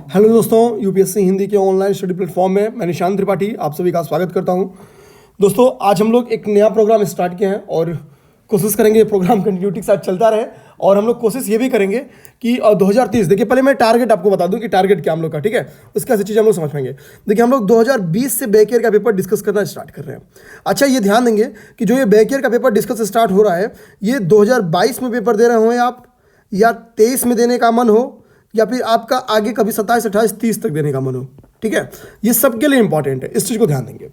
Hello दोस्तों, UPSC Hindi के online study platform में मैं निशांत त्रिपाठी आप सभी का स्वागत करता हूं। दोस्तों, आज हम लोग एक नया प्रोग्राम स्टार्ट किए हैं और कोशिश करेंगे ये प्रोग्राम कंटिन्यूटी के साथ चलता रहे। और हम लोग कोशिश ये भी करेंगे कि 2030, देखिए पहले मैं टारगेट आपको बता दूं कि टारगेट क्या हम लोग का, ठीक है, उसकी ऐसी चीज़ हम लोग समझ पाएंगे। देखिए, हम लोग 2020 से बैक ईयर का पेपर डिस्कस करना स्टार्ट कर रहे हैं। अच्छा, ये ध्यान देंगे कि जो ये बैक ईयर का पेपर डिस्कस स्टार्ट हो रहा है, ये 2022 में पेपर दे रहे हो आप, या 23 में देने का मन हो, या फिर आपका आगे कभी 27, 28, 30 तक देने का मन हो, ठीक है, ये सबके लिए इंपॉर्टेंट है, इस चीज़ को ध्यान देंगे।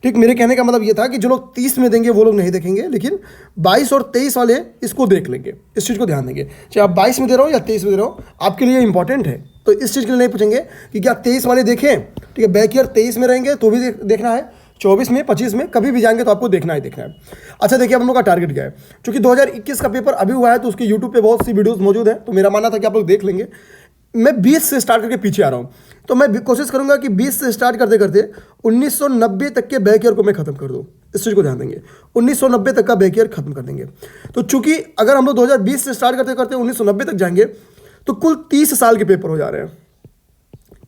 ठीक, मेरे कहने का मतलब ये था कि जो लोग 30 में देंगे वो लोग नहीं देखेंगे, लेकिन 22 और 23 वाले इसको देख लेंगे, इस चीज़ को ध्यान देंगे। चाहे आप 22 में दे रहे हो या 23 में दे रहे हो, आपके लिए इंपॉर्टेंट है। तो इस चीज़ के लिए नहीं पूछेंगे कि क्या 23 वाले देखें, ठीक है, बैक ईयर 23 में रहेंगे तो भी देखना है, 24 में, 25 में कभी भी जाएंगे तो आपको देखना ही देखना है। अच्छा, देखिए, अब हम लोग का टारगेट क्या है। क्योंकि 2021 का पेपर अभी हुआ है तो उसके यूट्यूब पे बहुत सी वीडियोस मौजूद हैं, तो मेरा मानना था कि आप लोग देख लेंगे। मैं 20 से स्टार्ट करके पीछे आ रहा हूँ, तो मैं कोशिश करूंगा कि 20 से स्टार्ट करते करते 1990 तक के बैक ईयर को मैं खत्म कर दूँ। इस चीज़ को ध्यान देंगे, 1990 तक का बैक ईयर खत्म कर देंगे। तो चूंकि अगर हम लोग 2020 से स्टार्ट करते करते 1990 तक जाएंगे तो कुल 30 साल के पेपर हो जा रहे हैं।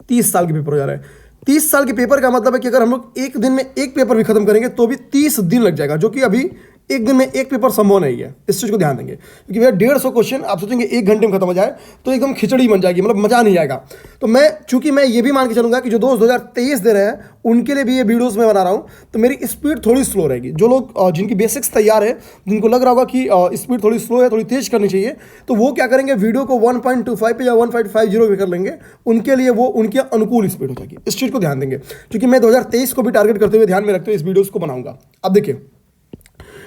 30 साल के पेपर हो जा रहे हैं। 30 साल के पेपर का मतलब है कि अगर हम लोग एक दिन में एक पेपर भी खत्म करेंगे तो भी 30 दिन लग जाएगा, जो कि अभी एक दिन में एक पेपर संभव नहीं है। इस चीज़ को ध्यान देंगे, क्योंकि भैया 150 क्वेश्चन आप सोचेंगे एक घंटे में खत्म हो जाए तो एकदम खिचड़ी बन जाएगी, मतलब मजा नहीं आएगा। तो चूंकि मैं ये भी मान के चलूंगा कि जो दोस्त 2023 दे रहे हैं उनके लिए भी ये वीडियोस में बना रहा हूँ, तो मेरी स्पीड थोड़ी स्लो रहेगी। जो लोग जिनकी बेसिक्स तैयार है, जिनको लग रहा होगा कि स्पीड थोड़ी स्लो है, थोड़ी तेज करनी चाहिए, तो वो क्या करेंगे, वीडियो को 1.25 पे या 1.50 पे कर लेंगे। उनके लिए वो उनके अनुकूल स्पीड हो जाएगी। इस चीज़ को ध्यान देंगे, क्योंकि मैं 2023 को भी टारगेट करते हुए ध्यान में रखते हुए इस वीडियोस को बनाऊंगा। अब देखिए,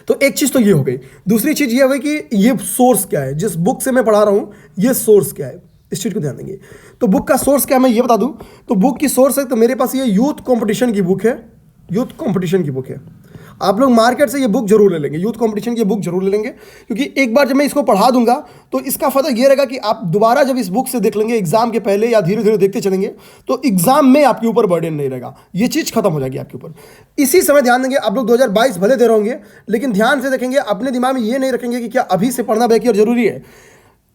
तो एक चीज़ तो ये हो गई। दूसरी चीज़ ये हो गई कि ये सोर्स क्या है, जिस बुक से मैं पढ़ा रहा हूँ ये सोर्स क्या है, इस चीज़ को ध्यान देंगे। तो बुक का सोर्स क्या है मैं ये बता दूं। तो बुक की सोर्स है, तो मेरे पास ये यूथ कंपटीशन की बुक है, यूथ कंपटीशन की बुक है। आप लोग मार्केट से ये बुक जरूर ले लेंगे, यूथ कंपटीशन की बुक जरूर ले लेंगे, क्योंकि एक बार जब मैं इसको पढ़ा दूंगा तो इसका फायदा ये रहेगा कि आप दोबारा जब इस बुक से देख लेंगे एग्जाम के पहले या धीरे धीरे देखते चलेंगे तो एग्जाम में आपके ऊपर बर्डन नहीं रहेगा, ये चीज़ खत्म हो जाएगी आपके ऊपर। इसी समय ध्यान देंगे, आप लोग 2022 भले दे रहे होंगे, लेकिन ध्यान से देखेंगे, अपने दिमाग में ये नहीं रखेंगे कि क्या अभी से पढ़ना बैक ईयर जरूरी है।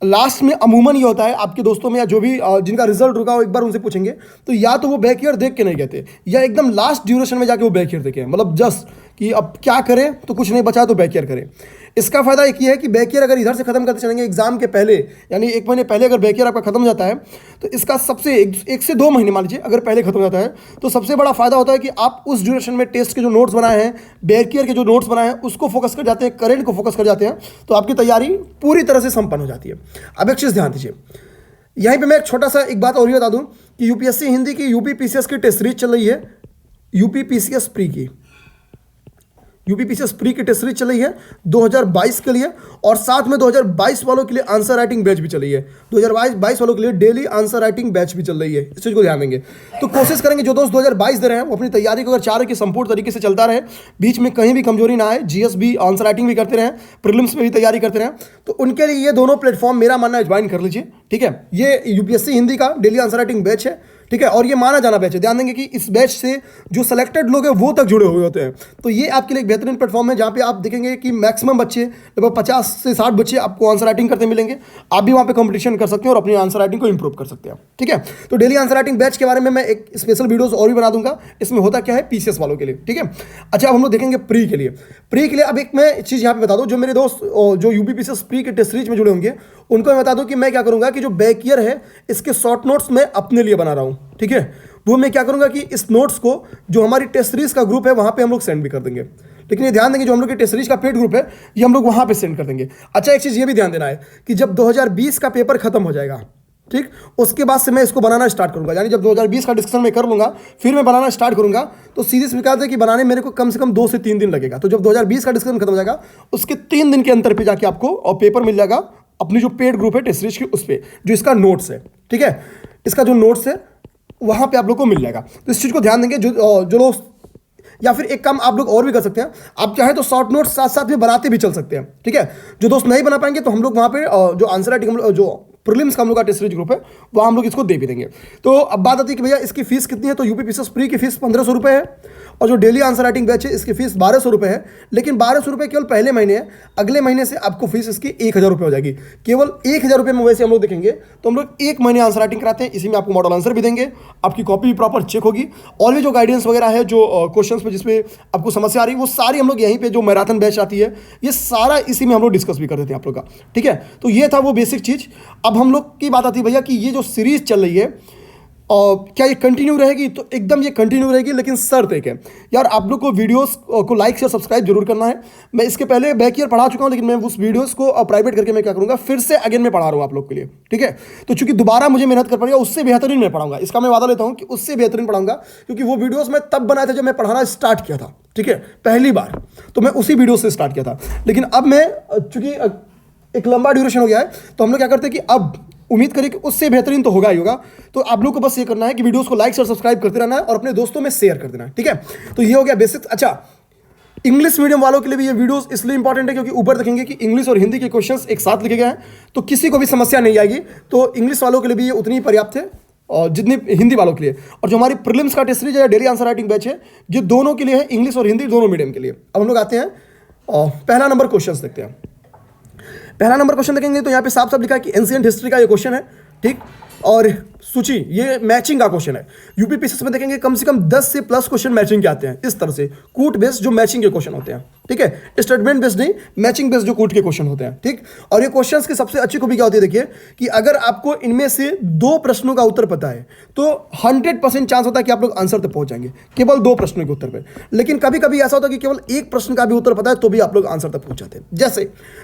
लास्ट में अमूमन ये होता है, आपके दोस्तों में या जो भी जिनका रिजल्ट रुका हो एक बार उनसे पूछेंगे तो या तो वो बैक ईयर देख के नहीं कहते, या एकदम लास्ट ड्यूरेशन में जाके वो बैक ईयर देखें, मतलब जस्ट कि अब क्या करें, तो कुछ नहीं बचा तो बैक ईयर करें। इसका फायदा एक ये है कि बैक ईयर अगर इधर से खत्म करते चलेंगे एग्जाम के पहले, यानी एक महीने पहले अगर बैक ईयर आपका खत्म हो जाता है, तो इसका सबसे एक से 2 महीने मान लीजिए अगर पहले खत्म हो जाता है, तो सबसे बड़ा फायदा होता है कि आप उस ड्यूरेशन में टेस्ट के जो नोट्स बनाए हैं, बैक ईयर के जो नोट्स बनाए हैं, उसको फोकस कर जाते हैं, करेंट को फोकस कर जाते हैं, तो आपकी तैयारी पूरी तरह से संपन्न हो जाती है। अब एक चीज़ ध्यान दीजिए, यहीं पे मैं एक छोटा सा एक बात और ही बता दूं कि यूपीएससी हिंदी की यूपी पीसीएस की टेस्ट सीरीज चल रही है, यूपी पीसीएस प्री की, यूपी पीसीएस प्री की टेस्ट सीरीज चल रही है 2022 के लिए, और साथ में 2022 वालों के लिए आंसर राइटिंग बैच भी चल रही है। 2022 वालों के लिए डेली आंसर राइटिंग बैच भी चल रही है, इस चीज़ को ध्यान देंगे। तो कोशिश करेंगे जो दोस्त 2022 दे रहे हैं वो अपनी तैयारी को अगर चाह रहे कि संपूर्ण तरीके से चलता रहे, बीच में कहीं भी कमजोरी ना आए, जीएस भी आंसर राइटिंग भी करते रहें, प्रीलिम्स में भी तैयारी करते रहें, तो उनके लिए ये दोनों प्लेटफॉर्म मेरा मानना है ज्वाइन कर लीजिए, ठीक है। ये यूपीएससी हिंदी का डेली आंसर राइटिंग बैच है, ठीक है, और ये माना जाना बैच है। ध्यान देंगे कि इस बैच से जो सिलेक्टेड लोग हैं वो तक जुड़े हुए होते हैं, तो ये आपके लिए एक बेहतरीन प्लेटफॉर्म है जहाँ पे आप देखेंगे कि मैक्सिमम बच्चे, लगभग 50 से 60 बच्चे आपको आंसर राइटिंग करते मिलेंगे। आप भी वहाँ पे कंपटीशन कर सकते हैं और अपनी आंसर राइटिंग को इंप्रूव कर सकते हैं, ठीक है। तो डेली आंसर राइटिंग बैच के बारे में मैं एक स्पेशल वीडियोस और भी बना दूंगा, इसमें होता क्या है पीसीएस वालों के लिए, ठीक है। अच्छा, अब हम लोग देखेंगे प्री के लिए। प्री के लिए अब एक मैं चीज़ यहाँ पे बता दूँ, जो मेरे दोस्त जो यूपी पीसीएस प्री के टेस्ट सीरीज में जुड़े होंगे उनको मैं बता दूँ कि मैं क्या करूँगा कि जो बैक ईयर है इसके शॉर्ट नोट्स मैं अपने लिए बना रहा हूँ, ठीक है। वो मैं क्या करूंगा कि इस नोट्स को जो हमारी टेस्ट सीरीज का ग्रुप है वहां पे हम लोग सेंड भी कर देंगे, लेकिन ये ध्यान देंगे जो हम लोग की टेस्ट सीरीज का पेड ग्रुप है ये हम लोग वहां पे सेंड कर देंगे। अच्छा, एक चीज़ ये भी ध्यान देना है कि जब 2020 का पेपर खत्म हो जाएगा, ठीक, उसके बाद से मैं इसको बनाना स्टार्ट करूंगा, यानी जब 2020 का डिस्कशन मैं कर लूंगा फिर मैं बनाना स्टार्ट करूंगा, तो सीधे से निकालते हैं कि बनाने मेरे को कम से कम 2 से 3 दिन लगेगा। तो जब 2020 का डिस्कशन खत्म हो जाएगा उसके 3 दिन के अंतर पे जाके आपको और पेपर मिल जाएगा अपनी जो पेड ग्रुप है टेस्ट सीरीज की, उस पर जो इसका नोट्स है, ठीक है, इसका जो नोट्स है वहां पे आप लोग को मिल जाएगा। तो इस चीज को ध्यान देंगे जो लोग, या फिर एक काम आप लोग और भी कर सकते हैं, आप चाहे तो शॉर्ट नोट्स साथ साथ में बनाते भी चल सकते हैं, ठीक है। जो दोस्त नहीं बना पाएंगे तो हम लोग वहां पे जो आंसर राइटिंग जो प्रीलिम्स का हम लोग का टेस्ट सीरीज ग्रुप है, वहाँ हम लोग इसको दे भी देंगे। तो अब बात आती है कि भैया इसकी फीस कितनी है, तो यूपीपीसीएस प्री की फीस 1500 रुपये है, और जो डेली आंसर राइटिंग बैच है इसकी फीस 1200 रुपये है। लेकिन 1200 रुपये केवल पहले महीने है, अगले महीने से आपको फीस इसकी 1000 रुपये हो जाएगी। केवल 1000 रुपये में वैसे हम लोग देखेंगे तो हम लोग 1 महीने आंसर राइटिंग कराते हैं, इसी में आपको मॉडल आंसर भी देंगे, आपकी कॉपी भी प्रॉपर चेक होगी, और भी जो गाइडेंस वगैरह है, जो क्वेश्चन पे जिसमें आपको समस्या आ रही है, वो सारी हम लोग यहीं पे जो मैराथन बैच आती है, ये सारा इसी में हम लोग डिस्कस भी कर देते हैं आप लोग का। ठीक है, तो ये था वो बेसिक चीज़। अब हम लोग की बात आती है भैया कि ये जो सीरीज चल रही है और क्या ये कंटिन्यू रहेगी, तो एकदम ये कंटिन्यू रहेगी, लेकिन शर्त एक है यार, आप लोग को वीडियोस को लाइक शेयर सब्सक्राइब जरूर करना है। मैं इसके पहले बैक ईयर पढ़ा चुका हूं, लेकिन मैं उस वीडियोस को प्राइवेट करके मैं क्या करूंगा, फिर से अगेन मैं पढ़ा रहा हूं आप लोग के लिए। ठीक है, तो चूंकि दोबारा मुझे मेहनत कर पड़ेगा, उससे बेहतरीन मैं पढ़ाऊंगा, इसका मैं वादा लेता हूं कि उससे बेहतरीन पढ़ाऊंगा, क्योंकि वो वीडियोस मैं तब बनाए थे जब मैं पढ़ाना स्टार्ट किया था। ठीक है, पहली बार तो मैं उसी वीडियो से स्टार्ट किया था, लेकिन अब मैं चूंकि एक लंबा ड्यूरेशन हो गया है, तो हम लोग क्या करते हैं कि अब उम्मीद करें कि उससे बेहतरीन तो होगा ही होगा। तो आप लोग को बस ये करना है कि वीडियोस को लाइक और सब्सक्राइब करते रहना है और अपने दोस्तों में शेयर कर देना है। ठीक है, तो ये हो गया बेसिक्स। अच्छा, इंग्लिश मीडियम वालों के लिए भी ये वीडियोस इसलिए इंपॉर्टेंट है क्योंकि ऊपर देखेंगे कि इंग्लिश और हिंदी के क्वेश्चंस एक साथ लिखे गए हैं, तो किसी को भी समस्या नहीं आएगी। तो इंग्लिश वालों के लिए भी ये उतनी ही पर्याप्त है और जितनी हिंदी वालों के लिए। और जो हमारी प्रीलिम्स का टेस्ट सीरीज है, डेली आंसर राइटिंग बैच है, ये दोनों के लिए है, इंग्लिश और हिंदी दोनों मीडियम के लिए। अब हम लोग आते हैं और पहला नंबर क्वेश्चन देखते हैं। पहला नंबर क्वेश्चन देखेंगे तो यहाँ पे साफ साफ लिखा है कि एंशिएंट हिस्ट्री का ये क्वेश्चन है। ठीक, और सूची ये मैचिंग का क्वेश्चन है। यूपीपीसीएस में देखेंगे कम से कम 10 से प्लस क्वेश्चन मैचिंग के आते हैं, इस तरह से कूट बेस्ड जो मैचिंग के क्वेश्चन होते हैं। ठीक है, स्टेटमेंट बेस्ड नहीं, मैचिंग बेस्ड जो कूट के क्वेश्चन होते हैं। ठीक, और ये क्वेश्चंस की सबसे अच्छी खूबी क्या होती है, देखिए कि अगर आपको इनमें से 2 प्रश्नों का उत्तर पता है तो 100% चांस होता है कि आप लोग आंसर तक पहुंच जाएंगे केवल 2 प्रश्नों के उत्तर पे। लेकिन कभी कभी ऐसा होता है कि केवल 1 प्रश्न का भी उत्तर पता है तो भी आप लोग आंसर तक पहुंच जाते हैं।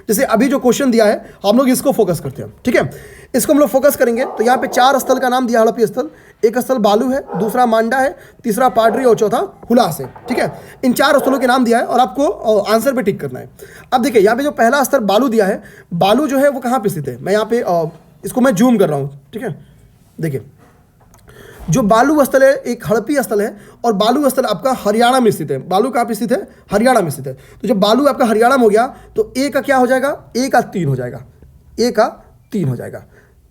जैसे अभी जो क्वेश्चन दिया है, हम लोग इसको फोकस करते हैं। ठीक है, इसको हम लोग फोकस करेंगे तो यहाँ पे 4 स्थल का नाम दिया, हड़प्पी स्थल, एक स्थल बालू है, दूसरा मांडा है, तीसरा पाडरी और चौथा हुलास है। ठीक है, इन 4 स्थलों के नाम दिया है और आपको आंसर पे टिक करना है। अब देखिए यहाँ पे जो पहला स्थल बालू दिया है, बालू जो है वो कहाँ पे स्थित है, मैं यहाँ पे इसको मैं जूम कर रहा हूँ। ठीक है, देखिए जो बालू स्थल है एक हड़प्पी स्थल है, और बालू स्थल आपका हरियाणा में स्थित है। बालू कहाँ पे स्थित है, हरियाणा में स्थित है। तो जब बालू आपका हरियाणा में हो गया तो ए का क्या हो जाएगा, ए का 3 हो जाएगा, ए का 3 हो जाएगा।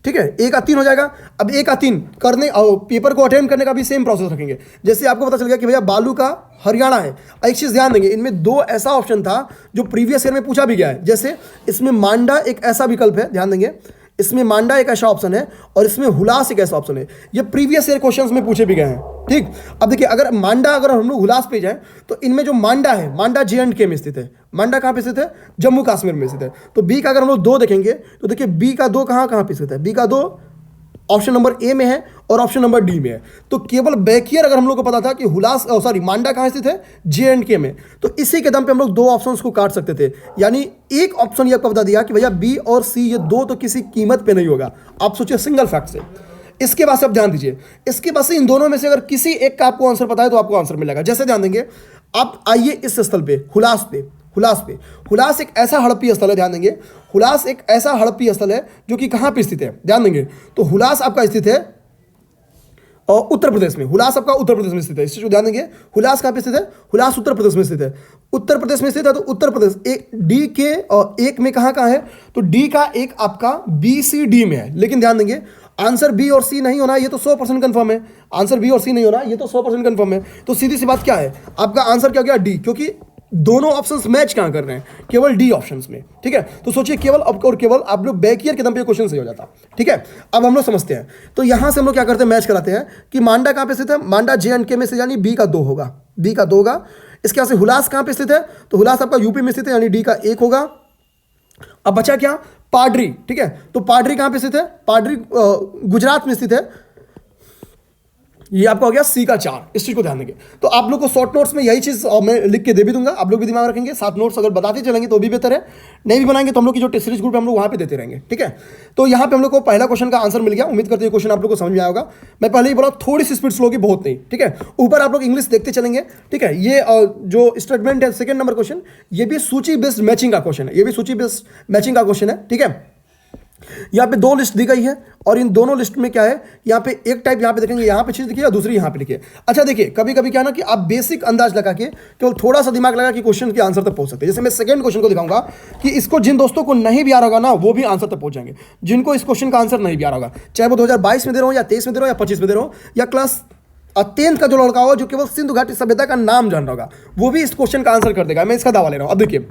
ठीक है, ए का 3 हो जाएगा। अब ए का 3 करने और पेपर को अटेम्प्ट करने का भी सेम प्रोसेस रखेंगे। जैसे आपको पता चल गया कि भैया बालू का हरियाणा है, एक चीज़ ध्यान देंगे, इनमें 2 ऐसा ऑप्शन था जो प्रीवियस ईयर में पूछा भी गया है। जैसे इसमें मांडा एक ऐसा विकल्प है, ध्यान देंगे, इसमें मांडा एक ऐसा ऑप्शन है और इसमें हुलास एक ऐसा ऑप्शन है। ये प्रीवियस ईयर क्वेश्चंस में पूछे भी गए हैं। ठीक, अब देखिए अगर मांडा, अगर हम लोग हुलास पे जाएं तो इनमें जो मांडा है, मांडा J&K में स्थित है। मांडा कहाँ पे स्थित है, जम्मू कश्मीर में स्थित है। तो बी का अगर हम लोग 2 देखेंगे तो देखिए बी का 2 कहाँ पे स्थित है, बी का 2 ऑप्शन नंबर ए में है और ऑप्शन नंबर डी में है। तो केवल बैकियर अगर हम लोग को पता था कि हुलास मांडा कहाँ स्थित है, J&K में, तो इसी के दम पे हम लोग 2 ऑप्शंस को काट सकते थे। यानी एक ऑप्शन ये आपको बता दिया कि भैया बी और सी ये 2 तो किसी कीमत पे नहीं होगा। आप सोचिए सिंगल फैक्ट से। इसके बाद से आप ध्यान दीजिए, इसके बाद से इन दोनों में से अगर किसी एक का आपको आंसर पता है तो आपको आंसर मिलेगा। जैसे ध्यान देंगे, आप आइए इस स्थल पे, हुलास एक ऐसा हड़प्पी स्थल है, ध्यान देंगे, हुलास एक ऐसा हड़प्पी स्थल है जो कि कहाँ पे स्थित है, ध्यान देंगे। तो हुलास आपका स्थित है और उत्तर प्रदेश में, हुलास आपका उत्तर प्रदेश में स्थित है। इस चीज को ध्यान देंगे, हुलास कहाँ पे स्थित है, हुलास उत्तर प्रदेश में स्थित है। उत्तर प्रदेश में स्थित है तो उत्तर प्रदेश एक डी के और एक में कहाँ है, तो डी का एक आपका BCD में है। लेकिन ध्यान देंगे आंसर बी और सी नहीं होना, ये तो 100% कंफर्म है। आंसर बी और सी नहीं होना, ये तो 100% कंफर्म है। तो सीधी सी बात क्या है, आपका आंसर क्या हो गया, डी, क्योंकि दोनों ऑप्शंस मैच कहां कर रहे हैं, केवल डी ऑप्शंस में। ठीक है, तो सोचिए केवल और केवल आप लोग बैकियर के दम पे क्वेश्चन सही हो जाता। ठीक है, अब हम लोग समझते हैं। तो यहां से हम लोग क्या करते हैं, मैच कराते हैं कि मांडा कहां पे स्थित है, मांडा J&K में से, यानी बी का 2 होगा, बी का 2 होगा। इसके बाद से हुलास कहां पे स्थित है, तो हुलास आपका यूपी में स्थित है, यानी डी का 1 होगा। अब बचा क्या, पाडरी। ठीक है, तो पाडरी कहां पे स्थित है, पाडरी गुजरात में स्थित है, ये आपका हो गया सी का 4। इस चीज को ध्यान देंगे। तो आप लोग को शॉर्ट नोट्स में यही चीज मैं लिख के दे भी दूंगा, आप लोग भी दिमाग रखेंगे। 7 नोट्स अगर बताते चलेंगे तो भी बेहतर है, नहीं भी बनाएंगे तो हम लोग की जो टेस्ट सीरीज ग्रुप है हम लोग वहां पे देते रहेंगे। ठीक है, तो यहाँ पे हम लोग को पहला क्वेश्चन का आंसर मिल गया। उम्मीद करते हैं क्वेश्चन आप लोग को समझ में आया होगा। मैं पहले ही बोला थोड़ी सी स्पीड स्लो होगी, बहुत नहीं। ठीक है, ऊपर आप लोग इंग्लिश देखते चलेंगे। ठीक है, ये जो स्टेटमेंट है सेकंड नंबर क्वेश्चन, ये भी सूची बेस्ड मैचिंग का क्वेश्चन है, ये भी सूची बेस्ड मैचिंग का क्वेश्चन है। ठीक है, यहाँ पे दो लिस्ट दी गई है और इन दोनों लिस्ट में क्या है, यहाँ पे एक टाइप यहाँ पे देखेंगे, यहाँ पे चीज लिखी है और दूसरी यहाँ पे लिखी है। अच्छा देखिए, कभी कभी क्या ना कि आप बेसिक अंदाज लगा के केवल थोड़ा सा दिमाग लगा के क्वेश्चन के आंसर तक पहुंच सकते हैं। जैसे मैं सेकंड क्वेश्चन को दिखाऊंगा कि इसको जिन दोस्तों को नहीं भी आ रहा होगा ना, वो भी आंसर तक पहुंच जाएंगे। जिनको इस क्वेश्चन का आंसर नहीं भी आ रहा होगा, चाहे वो 2022 में दे रहा हो या 23 में दे रहा हो या 25 में दे रहा हो, या क्लास 10th का जो लड़का होगा जो केवल सिंधु घाटी सभ्यता का नाम जान रहा होगा, वो भी इस क्वेश्चन का आंसर कर देगा। मैं इसका दावा ले रहा हूं। अब देखिए,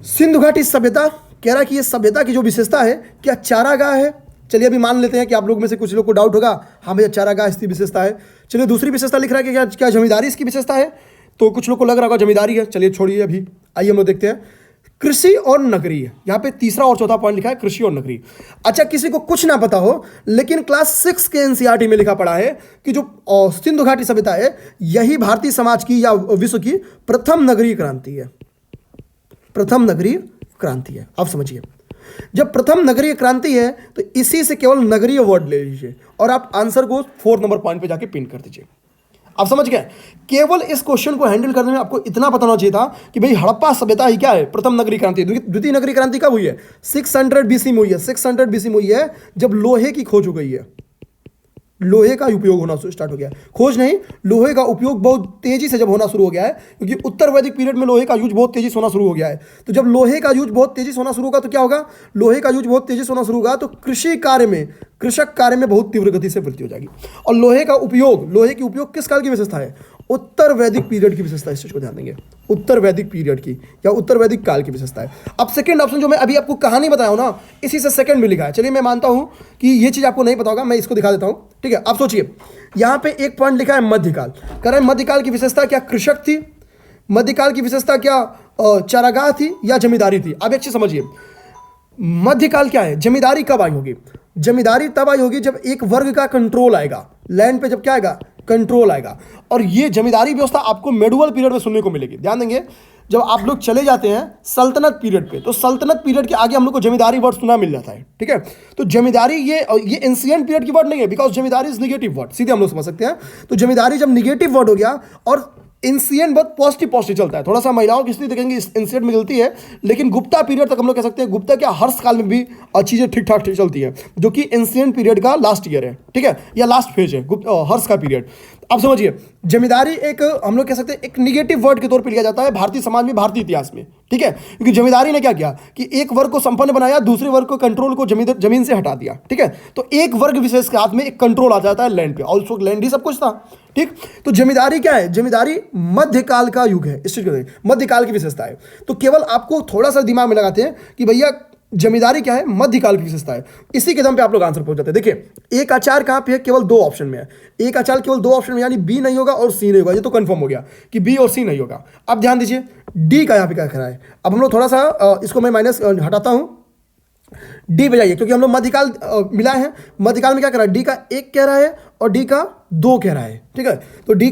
सिंधु घाटी सभ्यता कह रहा है कि ये सभ्यता की जो विशेषता है, क्या चारागाह है। चलिए अभी मान लेते हैं कि आप लोग में से कुछ लोग को डाउट होगा, हाँ भैया चारागाह इसकी विशेषता है। चलिए दूसरी विशेषता लिख रहा है कि क्या जमींदारी इसकी विशेषता है, तो कुछ लोग को लग रहा होगा जमींदारी है। चलिए छोड़िए, अभी आइए हम लोग देखते हैं कृषि और नगरीय। यहाँ पे तीसरा और चौथा पॉइंट लिखा है कृषि और नगरीय। अच्छा, किसी को कुछ ना पता हो लेकिन क्लास 6 के एनसीईआरटी में लिखा पड़ा है कि जो सिंधु घाटी सभ्यता है, यही भारतीय समाज की या विश्व की प्रथम नगरीय क्रांति है। प्रथम नगरीय क्रांति है। आप समझिए, जब प्रथम नगरीय क्रांति है तो इसी से केवल नगरीय वर्ड ले लीजिए और आप आंसर को 4 नंबर पॉइंट पे जाके पिन कर दीजिए। आप समझ गए। केवल इस क्वेश्चन को हैंडल करने में आपको इतना पता होना चाहिए था कि भाई हड़प्पा सभ्यता ही क्या है, प्रथम नगरीय क्रांति। द्वितीय नगरीय क्रांति कब हुई है? 600 बीसी में हुई है। 600 बीसी में हुई है जब लोहे की खोज हो गई है, लोहे का उपयोग होना स्टार्ट हो गया। खोज नहीं, लोहे का उपयोग बहुत तेजी से जब होना शुरू हो गया है, क्योंकि उत्तर वैदिक पीरियड में लोहे का यूज बहुत तेजी से होना शुरू हो गया है। तो जब लोहे का यूज बहुत तेजी से होना शुरू होगा तो क्या होगा? लोहे का यूज बहुत तेजी से होना शुरू होगा तो कृषि कार्य में, कृषक कार्य में बहुत तीव्र गति से वृद्धि हो जाएगी। और लोहे का उपयोग, लोहे की उपयोग किस काल की विशेषता है? उत्तर वैदिक पीरियड की विशेषता है। इस चीज को ध्यान देंगे, उत्तर वैदिक पीरियड की या उत्तर वैदिक काल की विशेषता है। अब सेकंड ऑप्शन जो मैं अभी आपको कहानी बताया हूं ना, इसी से सेकंड में लिखा है। चलिए मैं मानता हूं कि ये चीज आपको नहीं पता होगा, मैं इसको दिखा देता हूं। ठीक है, आप सोचिए, यहां पे एक पॉइंट लिखा है मध्यकाल। कह रहे हैं मध्यकाल की विशेषता क्या कृषक थी, मध्यकाल की विशेषता क्या चारागाह थी या जमींदारी थी? अब एक चीज समझिए, मध्यकाल क्या है? जमींदारी कब आई होगी? जमींदारी तब आई होगी जब एक वर्ग का कंट्रोल आएगा लैंड पे। जब क्या आएगा? कंट्रोल आएगा। और ये जमींदारी व्यवस्था आपको मेडुअल पीरियड में सुनने को मिलेगी। ध्यान देंगे, जब आप लोग चले जाते हैं सल्तनत पीरियड पे, तो सल्तनत पीरियड के आगे हम लोग को जमींदारी वर्ड सुना मिल जाता है। ठीक है, तो जमींदारी ये एंशिएंट पीरियड की वर्ड नहीं है, because zamindari is negative word, सीधे हम लोग समझ सकते हैं। तो जमींदारी जब निगेटिव वर्ड हो गया और एंशिएंट बहुत पॉजिटिव चलता है, थोड़ा सा महिलाओं की स्थिति देखेंगे एंशिएंट में मिलती है, लेकिन गुप्ता पीरियड तक हम लोग कह सकते हैं, गुप्ता क्या हर्ष काल में भी चीजें ठीक ठाक चलती है, जो कि एंशिएंट पीरियड का लास्ट ईयर है। ठीक है, या लास्ट फेज है हर्ष का पीरियड। आप समझिए, जमींदारी एक हम लोग कह सकते हैं एक निगेटिव वर्ड के तौर पे लिया जाता है भारतीय समाज में, भारतीय इतिहास में। ठीक है, क्योंकि जमींदारी ने क्या किया कि एक वर्ग को संपन्न बनाया, दूसरे वर्ग को कंट्रोल को जमीन से हटा दिया। ठीक है, तो एक वर्ग विशेष के हाथ में एक कंट्रोल आ जाता है लैंड पे, और उस लैंड ही सब कुछ था। ठीक, तो जमींदारी क्या है? जमींदारी मध्यकाल का युग है। इस चीज को मध्यकाल की विशेषता है। तो केवल आपको थोड़ा सा दिमाग में लगाते हैं कि भैया जमींदारी क्या है? मध्यकाल की विशेषता है। इसी के दम पे आप लोग आंसर पहुंच जाते हैं। देखिए, एक आचार कहां पे है? केवल 2 ऑप्शन में है। एक आचार केवल 2 ऑप्शन में, यानी बी नहीं होगा और सी नहीं होगा। ये तो कंफर्म हो गया कि बी और सी नहीं होगा। अब ध्यान दीजिए, डी का यहां पे क्या खड़ा है। अब हम लोग थोड़ा सा इसको मैं माइनस हटाता हूं, डी पे जाइए, क्योंकि हम लोग मध्यकाल मिला है। मध्यकाल में क्या कह रहा है? डी का 1 कह रहा है और डी का 2 कह रहा है। ठीक है, तो डी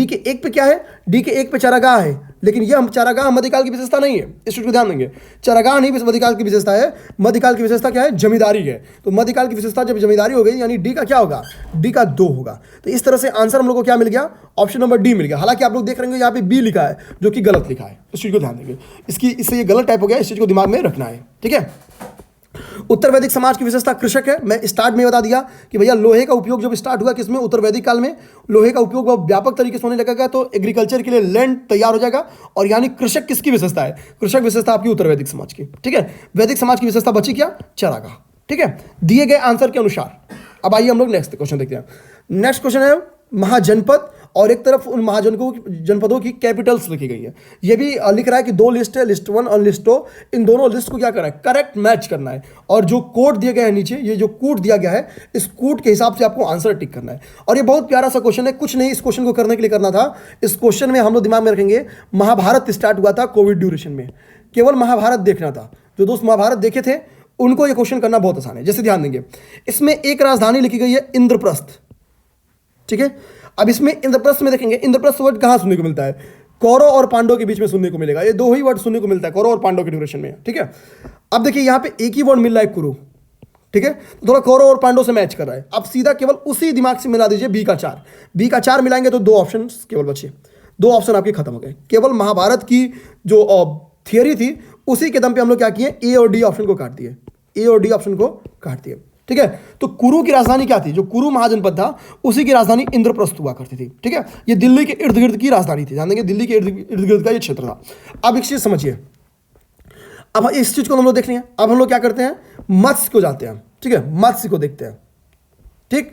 के 1 पे क्या है? डी के 1 पे चारागाह है, लेकिन यह चारागाह मध्यकाल की विशेषता नहीं है। इस चीज को ध्यान देंगे, चारागाह नहीं मध्यकाल की विशेषता है। मध्यकाल की विशेषता क्या है? जमींदारी है। तो मध्यकाल की विशेषता जब जमींदारी हो गई, यानी डी का क्या होगा? डी का 2 होगा। तो इस तरह से आंसर हम लोग को क्या मिल गया? ऑप्शन नंबर डी मिल गया। हालांकि आप लोग देख रहे हैं यहाँ पे बी लिखा है, जो कि गलत लिखा है। इस चीज को ध्यान देंगे, इससे ये गलत टाइप हो गया। इस चीज को दिमाग में रखना है। ठीक है, उत्तर वैदिक समाज की विशेषता कृषक है। मैं स्टार्ट में बता दिया कि भैया लोहे का उपयोग जब स्टार्ट हुआ किसमें? उत्तर वैदिक काल में। लोहे का उपयोग बहुत व्यापक तरीके से होने लगेगा, तो एग्रीकल्चर के लिए लैंड तैयार हो जाएगा। और यानी कृषक किसकी विशेषता है? कृषक विशेषता आपकी उत्तर वैदिक समाज की। ठीक है, वैदिक समाज की विशेषता बची क्या? चारागाह। ठीक है, दिए गए आंसर के अनुसार। अब आइए हम लोग नेक्स्ट क्वेश्चन देखते हैं। नेक्स्ट क्वेश्चन है महाजनपद, और एक तरफ उन जनपदों की कैपिटल्स लिखी गई है। ये भी लिख रहा है कि 2 लिस्ट है, लिस्ट 1 और लिस्ट 2। इन दोनों लिस्ट को क्या करना है? करेक्ट मैच करना है। और जो कोड दिया गया है नीचे, ये जो कोड दिया गया है, इस कोड के हिसाब से आपको आंसर टिक करना है। और ये बहुत प्यारा सा क्वेश्चन है, कुछ नहीं इस क्वेश्चन को करने के लिए करना था। इस क्वेश्चन में हम लोग दिमाग में रखेंगे, महाभारत स्टार्ट हुआ था कोविड ड्यूरेशन में, केवल महाभारत देखना था। जो दोस्त महाभारत देखे थे उनको ये क्वेश्चन करना बहुत आसान है। जैसे ध्यान देंगे, इसमें एक राजधानी लिखी गई है इंद्रप्रस्थ। ठीक है, अब इसमें इंद्रप्रस्थ में देखेंगे, इंद्रप्रस्थ वर्ड कहां सुनने को मिलता है? कौरव और पांडव के बीच में सुनने को मिलेगा। ये 2 ही वर्ड सुनने को मिलता है, कौरव और पांडव के ड्यूरेशन में। ठीक है, अब देखिए यहां पे एक ही वर्ड मिल रहा है, कुरु। ठीक है, तो थोड़ा कौरव और पांडव से मैच कर रहा है। अब सीधा केवल उसी दिमाग से मिला दीजिए बी का 4। बी का 4 मिलाएंगे तो 2 ऑप्शन केवल बचे। 2 ऑप्शन आपके खत्म हो गए। केवल महाभारत की जो थियरी थी उसी के दम पे हम लोग क्या किए? ए और डी ऑप्शन को काट दिए। ए और डी ऑप्शन को काट दिए। ठीक है, तो कुरु की राजधानी क्या थी? जो कुरु महाजनपद था उसी की राजधानी इंद्रप्रस्थ हुआ करती थी। ठीक है, ये दिल्ली के इर्द गिर्द की राजधानी थी, ध्यान देंगे दिल्ली के इर्द गिर्द का ये क्षेत्र था। अब एक चीज समझिए, अब इस चीज को हम लोग देखनी है। अब हम लोग क्या करते हैं, मत्स्य को जाते हैं। ठीक है, मत्स्य को देखते हैं। ठीक,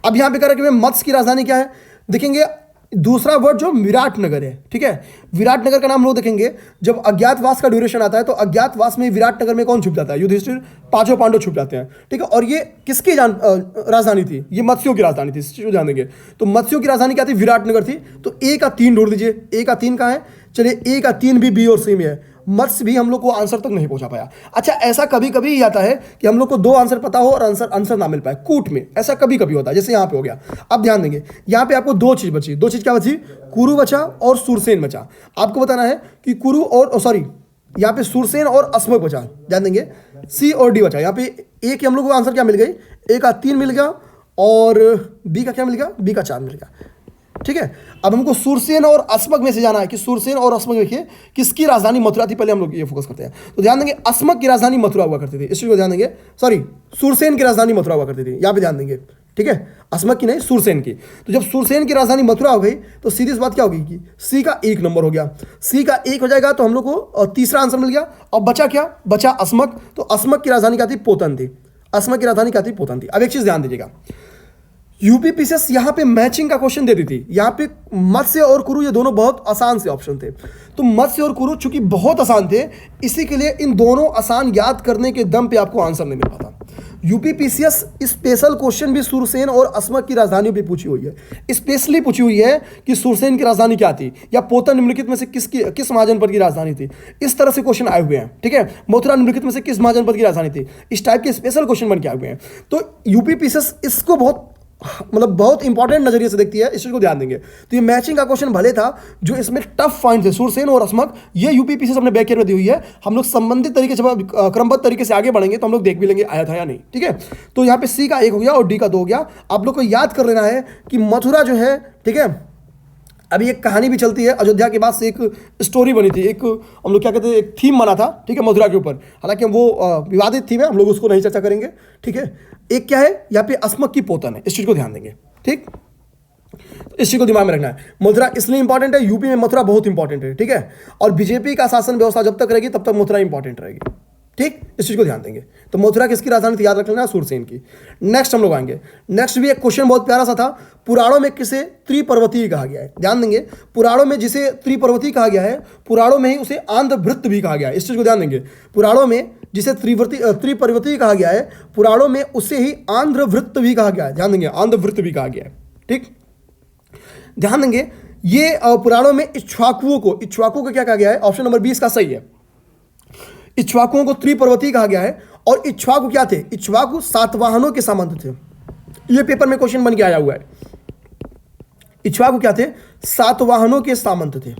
अब यहां पे कह रहा है कि मत्स्य की राजधानी क्या है, देखेंगे दूसरा वर्ड जो विराटनगर है। ठीक है, विराटनगर का नाम लोग देखेंगे, जब अज्ञातवास का ड्यूरेशन आता है तो अज्ञातवास में विराटनगर में कौन छुप जाता है? युधिष्ठिर, पांचों पांडव छुप जाते हैं। ठीक है, और ये किसकी राजधानी थी? ये मत्स्यों की राजधानी थी, इस चीज को जान देंगे। तो मत्स्यों की राजधानी क्या थी? विराटनगर थी। तो ए का 3 ढूंढ दीजिए, ए का 3 कहां है? चलिए, ए का 3 भी बी और सी में है। मत्स्य भी हम लोग को आंसर तक नहीं पहुंचा पाया। अच्छा, ऐसा कभी कभी ही आता है कि हम लोग को 2 आंसर पता हो और आंसर ना मिल पाए, कूट में ऐसा कभी कभी होता है, जैसे यहां पे हो गया। अब ध्यान देंगे, यहां पे आपको 2 चीज बची। 2 चीज क्या बची? कुरु बचा और सूरसेन बचा। आपको बताना है कि कुरु और सॉरी यहां पे सूरसेन और अस्मक बचा। ध्यान देंगे सी और डी बचा। यहां पे ए की हम लोग को आंसर क्या मिल गई? ए का 3 मिल गया और बी का क्या मिल गया? बी का 4 मिल गया। ठीक है, अब हमको सूरसेन और अस्मक में से जाना है कि सूरसेन और अस्मक देखिए किसकी राजधानी मथुरा थी, पहले हम लोग ये फोकस करते हैं। तो ध्यान देंगे अस्मक की राजधानी मथुरा हुआ करती थी, इस चीज को ध्यान देंगे। सॉरी, सूरसेन की राजधानी मथुरा हुआ करती थी, यहां पे ध्यान देंगे। ठीक है, अस्मक की नहीं, सूरसेन की। तो जब सूरसेन की राजधानी मथुरा हो गई तो सीधी सी बात क्या होगी कि सी का 1 नंबर हो गया। सी का 1 हो जाएगा तो हम लोग को तीसरा आंसर मिल गया। और बचा क्या? बचा अस्मक। तो अस्मक की राजधानी क्या थी? पोतन थी। अस्मक की राजधानी क्या थी? पोतन थी। अब एक चीज ध्यान दीजिएगा, यूपीपीसीएस यहां पे मैचिंग का क्वेश्चन दे दी थी। यहां पे मत्स्य और कुरु ये दोनों बहुत आसान से ऑप्शन थे। तो मत्स्य और कुरु चूंकि बहुत आसान थे, इसी के लिए इन दोनों आसान याद करने के दम पे आपको आंसर नहीं मिल पाता। यूपीपीसीएस स्पेशल क्वेश्चन भी सूरसेन और अस्मक की राजधानी भी पूछी हुई है। स्पेशली पूछी हुई है कि सूरसेन की राजधानी क्या थी, या पोतन निम्नलिखित में से किस महाजनपद की राजधानी थी। इस तरह से क्वेश्चन आए हुए हैं। ठीक है, मथुरा निम्नलिखित में से किस महाजनपद की राजधानी थी। इस टाइप के स्पेशल क्वेश्चन बन के आए हुए हैं। तो यूपीपीसीएस इसको बहुत इंपॉर्टेंट नजरिए से देखती है, इस चीज को ध्यान देंगे। तो ये मैचिंग का क्वेश्चन भले था, जो इसमें टफ पॉइंट थे सूरसेन और अस्मक, ये यूपीपीसीएस अपने बैक ईयर में दी हुई है। हम लोग संबंधित तरीके से क्रमबद्ध तरीके से आगे बढ़ेंगे तो हम लोग देख भी लेंगे आया था या नहीं। ठीक है, तो यहाँ पे सी का 1 हो गया और डी का 2 हो गया। आप लोग को याद कर लेना है कि मथुरा जो है, ठीक है, अभी एक कहानी भी चलती है, अयोध्या के बाद से एक स्टोरी बनी थी, एक हम लोग क्या कहते हैं, एक थीम बना था। ठीक है, मथुरा के ऊपर, हालांकि वो विवादित थीम है, हम लोग उसको नहीं चर्चा करेंगे। ठीक है, एक क्या है यहाँ पे अस्मक की पोतन है, इस चीज को ध्यान देंगे। ठीक, तो इस चीज को दिमाग में रखना है। मथुरा इसलिए इंपॉर्टेंट है, यूपी में मथुरा बहुत इंपॉर्टेंट है। ठीक है, और बीजेपी का शासन व्यवस्था जब तक रहेगी तब तक मथुरा इंपॉर्टेंट रहेगी। ठीक, इस चीज को ध्यान देंगे। तो मथुरा किसकी राजधानी थी, याद रख लेना, सूरसेन की। नेक्स्ट हम लोग आएंगे। नेक्स्ट भी एक क्वेश्चन बहुत प्यारा सा था, पुराणों में किसे त्रिपर्वतीय कहा गया है। ध्यान देंगे, पुराणों में जिसे त्रिपर्वतीय कहा गया है, पुराणों में ही उसे आंध्रभृत्त भी कहा गया है। इस चीज को ध्यान देंगे, पुराणों में जिसे त्रिपर्वतीय कहा गया है, पुराणों में उसे ही आंध्रवृत्त भी कहा गया है। ध्यान देंगे, आंध्रवृत्त भी कहा गया है। ठीक, ध्यान देंगे, ये पुराणों में इक्ष्वाकुओं को क्या कहा गया है? ऑप्शन नंबर 20 का सही है। इक्ष्वाकुओं को त्रिपर्वतीय कहा गया है। और इक्ष्वाकु क्या थे? इक्ष्वाकु सातवाहनों के सामंत थे। ये पेपर में क्वेश्चन बन के आया हुआ है। इक्ष्वाकु क्या थे? सातवाहनों के सामंत थे।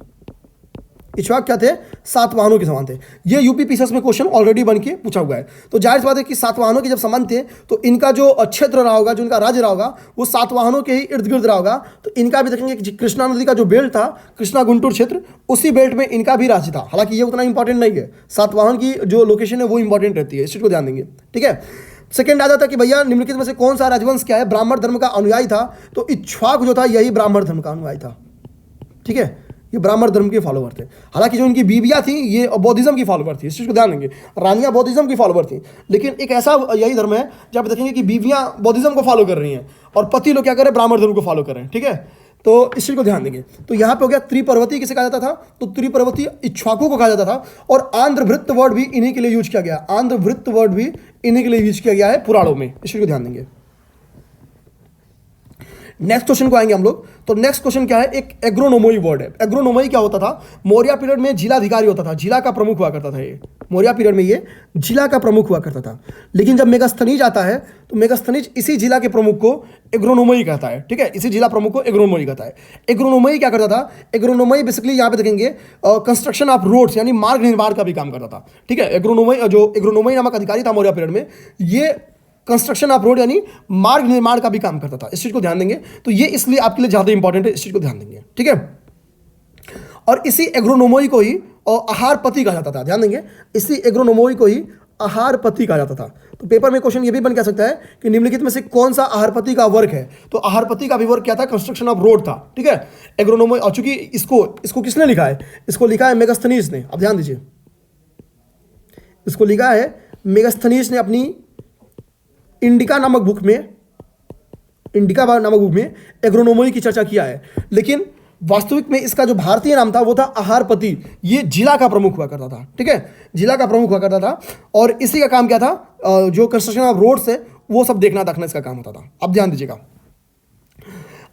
इक्ष्वाकु क्या थे? सातवाहनों के समान थे। ये यूपीपीसीएस में क्वेश्चन ऑलरेडी बन के पूछा हुआ है। तो जाहिर सी बात है कि सातवाहनों के जब संबंध थे तो इनका जो क्षेत्र रहा होगा, जो इनका राज्य रहा होगा, वो सातवाहनों के ही इर्द गिर्द रहा होगा। तो इनका भी देखेंगे कि कृष्णा नदी का जो बेल्ट था, कृष्णा गुंटूर क्षेत्र, उसी बेल्ट में इनका भी राज्य था। हालांकि ये उतना इंपॉर्टेंट नहीं है, सातवाहन की जो लोकेशन है वो इंपॉर्टेंट रहती है, इस चीज को ध्यान देंगे। ठीक है, सेकंड आ जाता कि भैया निम्नलिखित में से कौन सा राजवंश क्या है ब्राह्मण धर्म का अनुयायी था। तो इक्ष्वाकु जो था यही ब्राह्मण धर्म का अनुयायी था। ठीक है, ये ब्राह्मण धर्म के फॉलोवर थे। हालांकि जो इनकी बीबियां थी ये बौद्धिज्म की फॉलोवर थी, इस चीज को ध्यान देंगे। रानियां बौद्धिज्म की फॉलोवर थी, लेकिन एक ऐसा यही धर्म है जहां पे देखेंगे कि बीबियां बौद्धिज्म को फॉलो कर रही हैं और पति लोग क्या कर रहे हैं, ब्राह्मण धर्म को फॉलो कर रहे हैं। ठीक है, तो इस चीज को ध्यान देंगे। तो यहां पे हो गया त्रिपर्वतीय किसे कहा जाता था? तो त्रिपर्वतीय इक्ष्वाकु को कहा जाता था। और आंध्रवृत्त वर्ड भी इन्हीं के लिए यूज किया गया। आंध्रवृत्त वर्ड भी इन्हीं के लिए यूज किया गया है पुराणों में, इस चीज को ध्यान देंगे। नेक्स्ट क्वेश्चन को आएंगे हम लोग। तो नेक्स्ट क्वेश्चन क्या है? एक एग्रोनोमोई वर्ड है। एग्रोनोमोई क्या होता था? मौर्य पीरियड में जिलाधिकारी होता था, जिला का प्रमुख हुआ करता था। ये मौर्य पीरियड में ये जिला का प्रमुख हुआ करता था। लेकिन जब मेगास्थनीज आता है तो मेगास्थनीज इसी जिला के प्रमुख को एग्रोनोमोई कहता है। ठीक है, इसी जिला प्रमुख को एग्रोनोमोई कहता है। एग्रोनोमोई क्या करता था? एग्रोनोमोई बेसिकली यहाँ पे देखेंगे कंस्ट्रक्शन ऑफ रोड्स यानी मार्ग निर्माण का भी काम करता था। ठीक है, एग्रोनोमोई नामक अधिकारी था मौर्य पीरियड में, ये कंस्ट्रक्शन ऑफ रोड यानी मार्ग निर्माण का भी काम करता था। इस चीज को ध्यान देंगे। तो ये इसलिए आपके लिए ज्यादा इंपॉर्टेंट है, इस चीज को ध्यान देंगे। ठीक है, और इसी एग्रोनोमोई को ही आहारपति कहा जाता था। ध्यान देंगे, इसी एग्रोनोमोई को ही आहारपति कहा जाता था। तो पेपर में क्वेश्चन ये भी बन क्या सकता है कि निम्नलिखित में से कौन सा आहारपति का वर्क है। तो आहारपति का भी वर्क क्या था, कंस्ट्रक्शन ऑफ रोड था, ठीक है, एग्रोनोमी। और चूंकि इसको किसने लिखा है, इसको लिखा है मेगास्थनीज ने। अब ध्यान दीजिए, इसको लिखा है मेगास्थनीज ने अपनी इंडिका नामक बुक में एग्रोनोमी की चर्चा किया है। लेकिन वास्तविक में इसका जो भारतीय नाम था वो था आहारपति। ये जिला का प्रमुख हुआ करता था, ठीक है, जिला का प्रमुख हुआ करता था। और इसी का काम क्या था, जो कंस्ट्रक्शन ऑफ रोड्स है वो सब देखना दाखना इसका काम होता था। अब ध्यान दीजिएगा,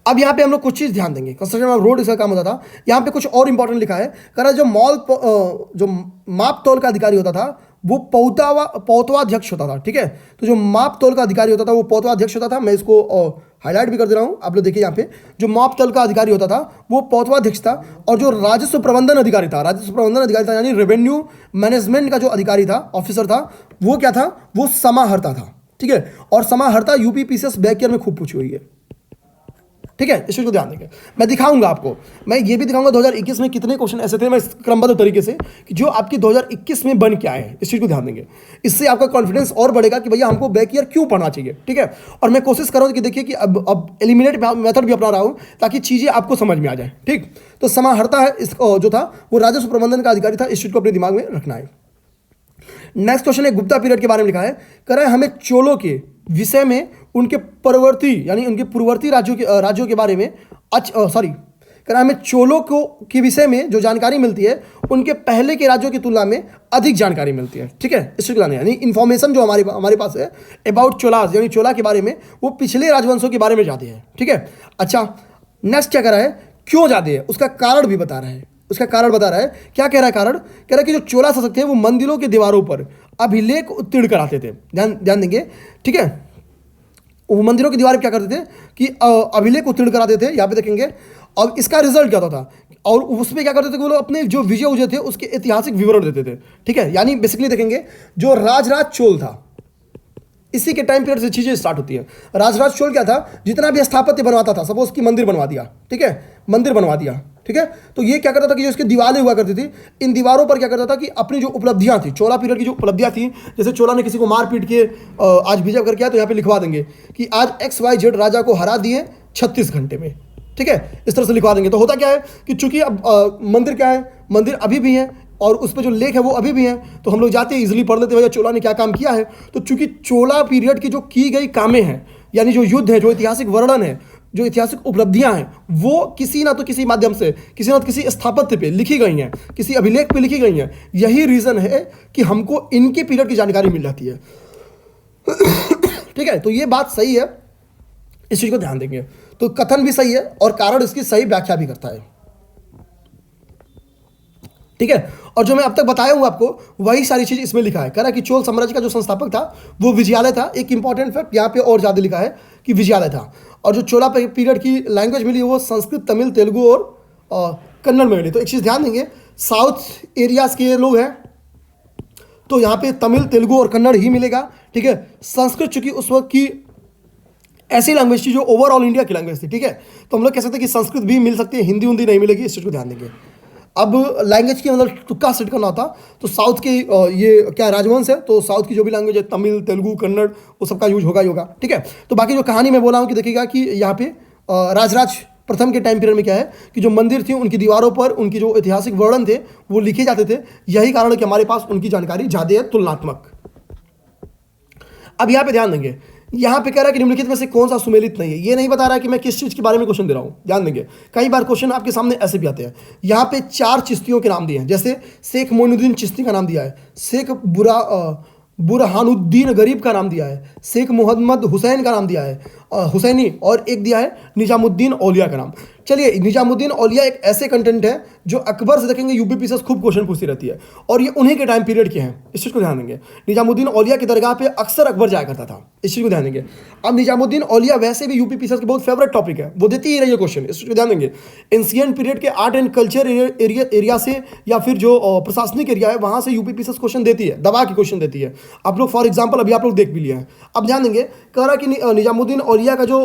अब यहाँ पे हम लोग कुछ चीज़ ध्यान देंगे। कंस्ट्रक्शन ऑफ रोड इसका काम होता था। यहाँ पे कुछ और इंपॉर्टेंट लिखा है, कह जो माप तौल का अधिकारी होता था वो पौतवाध्यक्ष होता था, ठीक है। तो जो माप तौल का अधिकारी होता था वो पौतवाध्यक्ष होता था। मैं इसको हाईलाइट भी कर दे रहा हूँ, आप लोग देखिए यहाँ पे, जो माप तौल का अधिकारी होता था वो पौतवाध्यक्ष था। और जो राजस्व प्रबंधन अधिकारी था यानी रेवेन्यू मैनेजमेंट का जो अधिकारी था, ऑफिसर था, वो क्या था, वो समाहर्ता था, ठीक है। और समाहर्ता यूपी पीसीएस बैक ईयर में खूब पूछी हुई है, ठीक है। इस चीज़ को ध्यान देंगे, मैं दिखाऊंगा आपको, मैं ये भी दिखाऊंगा 2021 में कितने क्वेश्चन ऐसे थे, मैं क्रमबद्ध तरीके से कि जो आपकी 2021 में बन के आए हैं, इस चीज़ को ध्यान देंगे। इससे आपका कॉन्फिडेंस और बढ़ेगा कि भैया हमको बैक ईयर क्यों पढ़ना चाहिए, ठीक है। और मैं कोशिश कर रहा हूँ कि देखिए कि अब एलिमिनेट मेथड भी अपना रहा हूँ ताकि चीज़ें आपको समझ में आ जाए, ठीक। तो समाहर्ता है जो था वो राजस्व प्रबंधन का अधिकारी था। इस चीज़ को अपने दिमाग में रखना है। नेक्स्ट क्वेश्चन है गुप्ता पीरियड के बारे में लिखा है, कह रहा है हमें चोलों के विषय में उनके परवर्ती यानी उनके पूर्ववर्ती राज्यों के बारे में कह रहा है हमें चोलों के विषय में जो जानकारी मिलती है उनके पहले के राज्यों की तुलना में अधिक जानकारी मिलती है, ठीक है। इस यानी इन्फॉर्मेशन जो हमारे पास है अबाउट चोलाज यानी चोला के बारे में, वो पिछले राजवंशों के बारे में ज़्यादा है, ठीक है। अच्छा, नेक्स्ट क्या कर रहा है, क्यों ज़्यादा है उसका कारण भी बता रहा है। उसका कारण बता रहा है, क्या कह रहा है कारण, कह रहा है कि जो चोला शासक थे वो मंदिरों के दीवारों पर अभिलेख उत्तीर्ण कराते थे। ध्यान देंगे, ठीक है। वो मंदिरों की दीवार पर क्या करते थे कि अभिलेख उत्तीर्ण कराते थे, यहाँ पे देखेंगे। और इसका रिजल्ट क्या होता था, और उसमें क्या करते थे कि वो लोग अपने जो विजय थे उसके ऐतिहासिक विवरण देते थे, ठीक है। यानी बेसिकली देखेंगे जो राजराज चोल था, इसी के टाइम पीरियड से चीज़ें स्टार्ट होती हैं। राजराज चोल क्या था, जितना भी स्थापत्य बनवाता था, सपोज की मंदिर बनवा दिया, ठीक है, मंदिर बनवा दिया, ठीक है। तो ये क्या करता था कि जो इसकी दीवारें हुआ करती थी, इन दीवारों पर क्या करता था कि अपनी जो उपलब्धियां थी, चोला पीरियड की जो उपलब्धियां थी, जैसे चोला ने किसी को मार पीट के आज विजय करके आया, तो यहाँ पे लिखवा देंगे कि आज XYZ राजा को हरा दिए 36 घंटे में, ठीक है। इस तरह से लिखवा देंगे। तो होता क्या है कि चूंकि अब मंदिर क्या है, मंदिर अभी भी है और उस पर जो लेख है वो अभी भी है, तो हम लोग जाते हैं इजीली पढ़ लेते हैं भैया चोला ने क्या काम किया है। तो चूंकि चोला पीरियड की जो की गई कामें हैं, यानी जो युद्ध है, जो ऐतिहासिक वर्णन है, जो ऐतिहासिक उपलब्धियां हैं, वो किसी ना तो किसी माध्यम से, किसी ना तो किसी स्थापत्य पे लिखी गई हैं, किसी अभिलेख पे लिखी गई हैं। यही रीज़न है कि हमको इनके पीरियड की जानकारी मिल जाती है, ठीक है। तो ये बात सही है, इस चीज़ को ध्यान देंगे। तो कथन भी सही है और कारण इसकी सही व्याख्या भी करता है, ठीक है। और जो मैं अब तक बताया हूं आपको वही सारी चीज इसमें लिखा है। कह रहा है कि चोल साम्राज्य का जो संस्थापक था वो विजयालय था। एक इंपॉर्टेंट फैक्ट यहाँ पे और ज्यादा लिखा है कि विजयालय था। और जो चोला पीरियड की लैंग्वेज मिली वो संस्कृत, तमिल, तेलुगु और कन्नड़ में मिली। तो एक चीज़ ध्यान देंगे, साउथ एरियाज के लोग हैं तो यहाँ पे तमिल, तेलुगु और कन्नड़ ही मिलेगा, ठीक है। संस्कृत चूंकि उस वक्त की ऐसी लैंग्वेज थी जो ओवरऑल इंडिया की लैंग्वेज थी, ठीक है। तो हम लोग कह सकते हैं कि संस्कृत भी मिल सकती है, हिंदी उंदी नहीं मिलेगी, इस चीज़ को ध्यान देंगे। अब लैंग्वेज की मतलब तुक्का सेट करना होता तो साउथ के ये क्या राजवंश है, तो साउथ की जो भी लैंग्वेज है तमिल, तेलुगु, कन्नड़, वो सबका यूज होगा ही होगा, ठीक है। तो बाकी जो कहानी मैं बोला हूँ कि देखिएगा कि यहाँ पे राजराज प्रथम के टाइम पीरियड में क्या है कि जो मंदिर थी उनकी दीवारों पर उनकी जो ऐतिहासिक वर्णन थे वो लिखे जाते थे। यही कारण है कि हमारे पास उनकी जानकारी ज़्यादा है, तुलनात्मक। अब यहाँ पे ध्यान देंगे, यहाँ पे कह रहा है कि निम्नलिखित में से कौन सा सुमेलित नहीं है। ये नहीं बता रहा है कि मैं किस चीज़ के बारे में क्वेश्चन दे रहा हूँ। ध्यान देंगे, कई बार क्वेश्चन आपके सामने ऐसे भी आते हैं। यहाँ पे 4 चिश्तियों के नाम दिए हैं, जैसे शेख मोइनुद्दीन चिश्ती का नाम दिया है, शेख बुरहानुद्दीन गरीब का नाम दिया है, शेख मोहम्मद हुसैन का नाम दिया है, हुसैनी, और एक दिया है निजामुद्दीन औलिया का नाम। चलिए, निजामुद्दीन औलिया एक ऐसे कंटेंट है जो अकबर से देखेंगे यूपीपीसीएस खूब क्वेश्चन पूछती रहती है और ये उन्हीं के टाइम पीरियड के हैं, इस चीज़ को ध्यान देंगे। निजामुद्दीन औलिया की दरगाह पे अक्सर अकबर जाया करता था, इस चीज़ को ध्यान देंगे। अब निजामुद्दीन औलिया वैसे भी यूपीपीसीएस की बहुत फेवरेट टॉपिक है, वो देती ही रही है क्वेश्चन, इस चीज़ को ध्यान देंगे। एंशिएंट पीरियड के आर्ट एंड कल्चर एरिया से या फिर जो प्रशासनिक एरिया है वहाँ से यूपीपीसीएस क्वेश्चन देती है, दबा के क्वेश्चन देती है। आप लोग फॉर एग्जाम्पल अभी आप लोग देख भी लिया है। अब ध्यान देंगे, कह रहा कि निजामुद्दीन औलिया का जो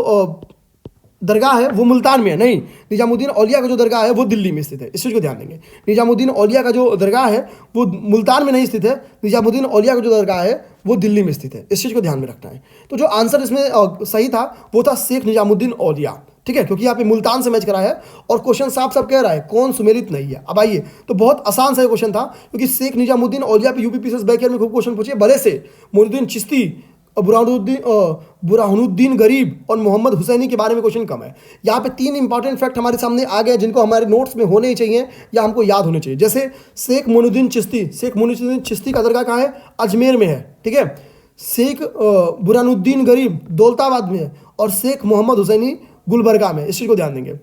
दरगाह है वो मुल्तान में है, नहीं, निजामुद्दीन औलिया का जो दरगाह है वो दिल्ली में स्थित है, इस चीज़ को ध्यान देंगे। निजामुद्दीन औलिया का जो दरगाह है वो मुल्तान में नहीं स्थित है, निजामुद्दीन औलिया का जो दरगाह है वो दिल्ली में स्थित है, इस चीज़ को ध्यान में रखना है। तो जो आंसर इसमें सही था वो था शेख निजामुद्दीन औलिया, ठीक है, क्योंकि यहाँ पे मुल्तान से मैच करा है और क्वेश्चन साफ साफ कह रहा है कौन सुमेलित नहीं है। अब आइए, तो बहुत आसान सा क्वेश्चन था, क्योंकि शेख निजामुद्दीन औलिया पे यूपीपीसीएस बैक ईयर में खूब क्वेश्चन पूछे, भले से मोइनुद्दीन चिश्ती, बुरहानुद्दीन गरीब और मोहम्मद हुसैनी के बारे में क्वेश्चन कम है। यहाँ पे 3 इंपॉर्टेंट फैक्ट हमारे सामने आ गए जिनको हमारे नोट्स में होने ही चाहिए या हमको याद होने चाहिए। जैसे शेख मोइनुद्दीन चिश्ती का दरगाह कहाँ है? अजमेर में है, ठीक है। शेख बुरहानुद्दीन गरीब दौलताबाद में है और शेख मोहम्मद हुसैनी गुलबर्गा में, इस चीज़ को ध्यान देंगे।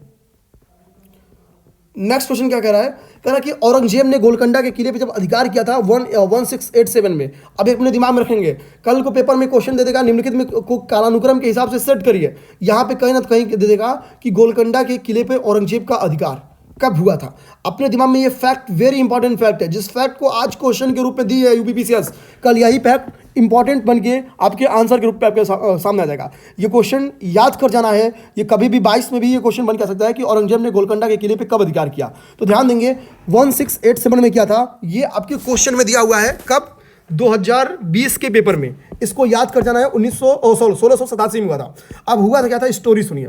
नेक्स्ट क्वेश्चन क्या कह रहा है? कह रहा है कि औरंगजेब ने गोलकुंडा के किले पे जब अधिकार किया था 1687 में। अब एक अपने दिमाग में रखेंगे, कल को पेपर में क्वेश्चन दे देगा निम्नलिखित में को कालानुक्रम के हिसाब से सेट करिए। यहाँ पे कहीं ना कहीं दे देगा कि गोलकुंडा के किले पे औरंगजेब का अधिकार कब हुआ था। अपने दिमाग में ये फैक्ट वेरी इंपॉर्टेंट फैक्ट है, जिस फैक्ट को आज क्वेश्चन के रूप में दी है यूपीपीसीएस, कल यही फैक्ट इंपॉर्टेंट बन के आपके आंसर के रूप में आपके सामने आ जाएगा। ये क्वेश्चन याद कर जाना है, ये कभी भी 22 में भी ये क्वेश्चन बन के आ सकता है कि औरंगजेब ने गोलकुंडा के किले पे कब अधिकार किया। तो ध्यान देंगे 1687 में किया था, ये आपके क्वेश्चन में दिया हुआ है कब? 2020 के पेपर में। इसको याद कर जाना है। 1687 में हुआ था। अब हुआ था क्या था, स्टोरी सुनिए।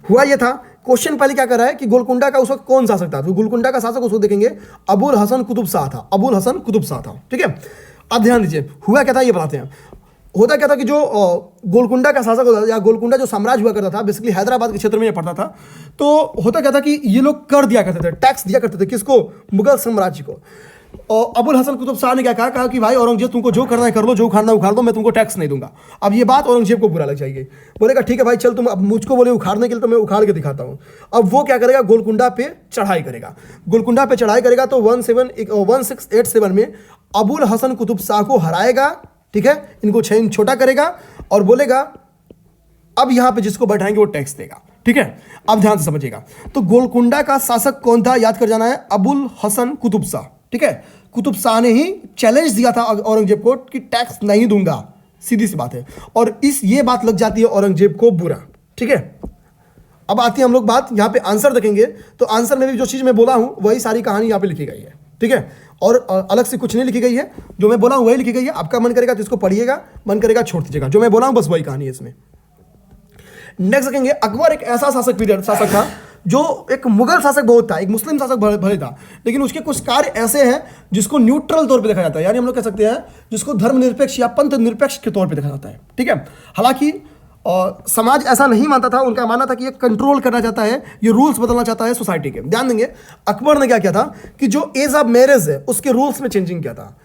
हुआ ये था, क्वेश्चन पहले क्या कर रहा है कि गोलकुंडा का उस वक्त कौन शासक था? तो गोलकुंडा का शासक उसको देखेंगे अबुल हसन कुतुब शाह था, अबुल हसन कुतुब शाह था, ठीक है। अब ध्यान दीजिए, हुआ क्या था ये बताते हैं। होता क्या था कि जो गोलकुंडा का शासक होता था या गोलकुंडा जो साम्राज्य हुआ करता था, बेसिकली हैदराबाद के क्षेत्र में ये पड़ता था। तो होता क्या था कि ये लोग कर दिया करते थे, टैक्स दिया करते थे, किसको? मुगल साम्राज्य को। और अबुल हसन कुतुब शाह ने क्या कहा कि भाई औरंगजेब तुमको जो करना है कर लो, जो उखाड़ना है उखाड़ दो, मैं तुमको टैक्स नहीं दूंगा। अब ये बात औरंगजेब को बुरा लग जाएगी, बोलेगा ठीक है भाई चल, तुम अब मुझको बोले उखाड़ने के लिए तो मैं उखाड़ के दिखाता हूँ। अब वो क्या करेगा? गोलकुंडा पे चढ़ाई करेगा। गोलकुंडा पे चढ़ाई करेगा तो 1687 में अबुल हसन कुतुब शाह को हराएगा, ठीक है, इनको छोटा करेगा और बोलेगा अब यहां पे जिसको बैठाएंगे वो टैक्स देगा, ठीक है। अब ध्यान से समझिएगा, तो गोलकुंडा का शासक कौन था? याद कर जाना है, अबुल हसन कुतुब शाह, ठीक है। कुतुब शाह ने ही चैलेंज दिया था औरंगजेब को कि टैक्स नहीं दूंगा, सीधी सी बात है। और ये बात लग जाती है औरंगजेब को बुरा, ठीक है। अब आती है हम लोग बात, यहाँ पे आंसर देखेंगे तो आंसर में भी जो चीज़ मैं बोला हूँ वही सारी कहानी यहाँ पे लिखी गई है, ठीक है। और अलग से कुछ नहीं लिखी गई है, जो मैं बोला हूँ वही लिखी गई है। आपका मन करेगा तो इसको पढ़िएगा, मन करेगा छोड़ दीजिएगा, जो मैं बोला हूँ बस वही कहानी है इसमें। नेक्स्ट देखेंगे, अकबर एक ऐसा शासक था जो एक मुगल शासक बहुत था, एक मुस्लिम शासक भले था, लेकिन उसके कुछ कार्य ऐसे हैं जिसको न्यूट्रल तौर पे देखा जाता है, यानी हम लोग कह सकते हैं जिसको धर्मनिरपेक्ष या पंथ निरपेक्ष के तौर पे देखा जाता है, ठीक है। हालांकि समाज ऐसा नहीं मानता था, उनका मानना था कि ये कंट्रोल करना चाहता है, ये रूल्स बदलना चाहता है सोसाइटी के। ध्यान देंगे, अकबर ने क्या किया था कि जो एज ऑफ मैरिज है उसके रूल्स में चेंजिंग किया था।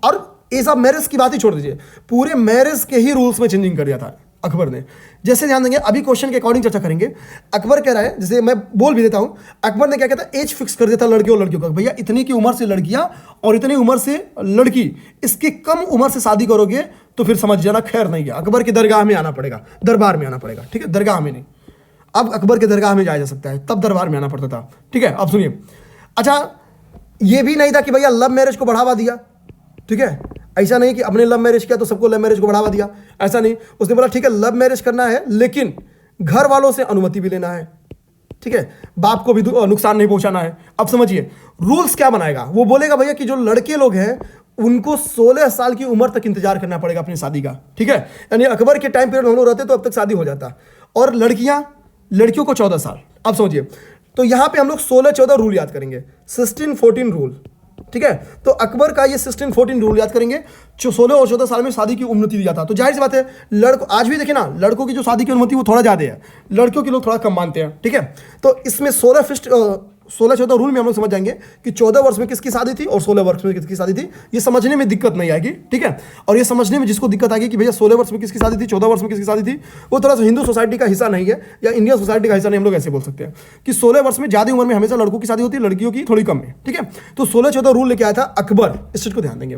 और एज ऑफ मैरिज की बात ही छोड़ दीजिए, पूरे मैरिज के ही रूल्स में चेंजिंग कर दिया था अकबर ने। जैसे ध्यान देंगे, अभी क्वेश्चन के अकॉर्डिंग चर्चा करेंगे। अकबर कह रहा है, जैसे मैं बोल भी देता हूं, अकबर ने क्या कहता है, एज फिक्स कर देता लड़कियों और लड़कियों का, भैया इतनी की उम्र से लड़कियां और इतनी उम्र से लड़की, इसके कम उम्र से शादी करोगे तो फिर समझ जाना खैर नहीं है, अकबर की दरगाह में आना पड़ेगा, दरबार में आना पड़ेगा, ठीक है, दरगाह में नहीं। अब अकबर के दरगाह में जाया जा सकता है, तब दरबार में आना पड़ता था, ठीक है। अब सुनिए, अच्छा ये भी नहीं था कि भैया लव मैरिज को बढ़ावा दिया, ठीक है, ऐसा नहीं कि अपने लव मैरिज किया तो सबको लव मैरिज को बढ़ावा दिया, ऐसा नहीं। उसने बोला ठीक है लव मैरिज करना है लेकिन घर वालों से अनुमति भी लेना है, ठीक है, बाप को भी नुकसान नहीं पहुंचाना है। अब समझिए रूल्स क्या बनाएगा, वो बोलेगा भैया कि जो लड़के लोग हैं उनको 16 साल की उम्र तक इंतजार करना पड़ेगा अपनी शादी का, ठीक है, यानी अकबर के टाइम पीरियड हम लोग रहते तो अब तक शादी हो जाता, और लड़कियों को 14 साल। अब समझिए, तो यहां पे हम लोग 16-14 रूल याद करेंगे, 16-14 रूल, ठीक है। तो अकबर का ये 16-14 रूल याद करेंगे, जो 16 और 14 साल में शादी की अनुमति दी जाता। तो जाहिर सी बात है, आज भी देखे ना, लड़कों की जो शादी की अनुमति वो थोड़ा ज़्यादा है, लड़कियों के लोग थोड़ा कम मानते हैं, ठीक है। तो इसमें 16-14 रूल में हम लोग समझ जाएंगे कि 14 वर्ष में किसकी शादी थी और 16 वर्ष में किसकी शादी थी। ये समझने में दिक्कत नहीं आएगी, ठीक है। और ये समझने में जिसको दिक्कत आएगी कि भैया 16 वर्ष में किसकी शादी थी, 14 वर्ष में किसकी शादी थी, वो थोड़ा सा हिंदू सोसाइटी का हिस्सा नहीं है या इंडियन सोसाइटी का हिस्सा नहीं, हम लोग ऐसे बोल सकते हैं कि 16 वर्ष में ज़्यादा उम्र में हमेशा लड़कों की शादी होती है, लड़कियों की थोड़ी कम है, ठीक है। तो 16-14 रूल लेके आया था अकबर, इस चीज़ को ध्यान देंगे।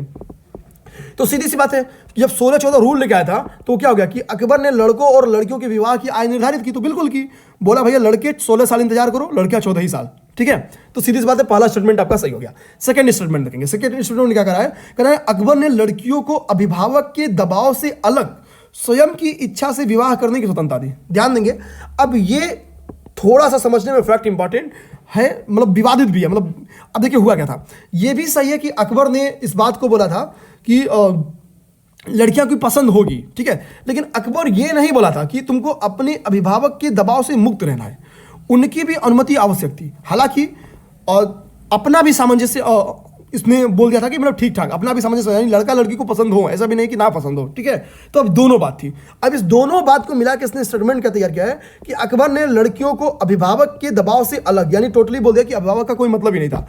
तो सीधी सी बात है, जब 16-14 रूल लेके आया था तो क्या हो गया कि अकबर ने लड़कों और लड़कियों के विवाह की आय निर्धारित की, तो बिल्कुल की, बोला भैया लड़के 16 साल इंतजार करो, लड़कियां 14 ही साल, ठीक है। तो सीधी सी बात है, पहला स्टेटमेंट आपका सही हो गया। सेकंड स्टेटमेंट देखेंगे, सेकंड स्टेटमेंट क्या करा है, अकबर ने लड़कियों को अभिभावक के दबाव से अलग स्वयं की इच्छा से विवाह करने की स्वतंत्रता दी। ध्यान देंगे, अब ये थोड़ा सा समझने में फैक्ट इंपॉर्टेंट है, मतलब विवादित भी है। मतलब अब देखिए हुआ क्या था, ये भी सही है कि अकबर ने इस बात को बोला था कि लड़कियां की पसंद होगी, ठीक है, लेकिन अकबर ये नहीं बोला था कि तुमको अपने अभिभावक के दबाव से मुक्त रहना है, उनकी भी अनुमति आवश्यक थी। हालांकि अपना भी सामंजस्य इसमें बोल दिया था कि मतलब ठीक ठाक अपना भी सामंजस्य, यानी लड़का लड़की को पसंद हो, ऐसा भी नहीं कि ना पसंद हो, ठीक है। तो अब दोनों बात थी। अब इस दोनों बात को मिला के इसने स्टेटमेंट क्या तैयार किया है कि अकबर ने लड़कियों को अभिभावक के दबाव से अलग, यानी टोटली बोल दिया कि अभिभावक का कोई मतलब ही नहीं था,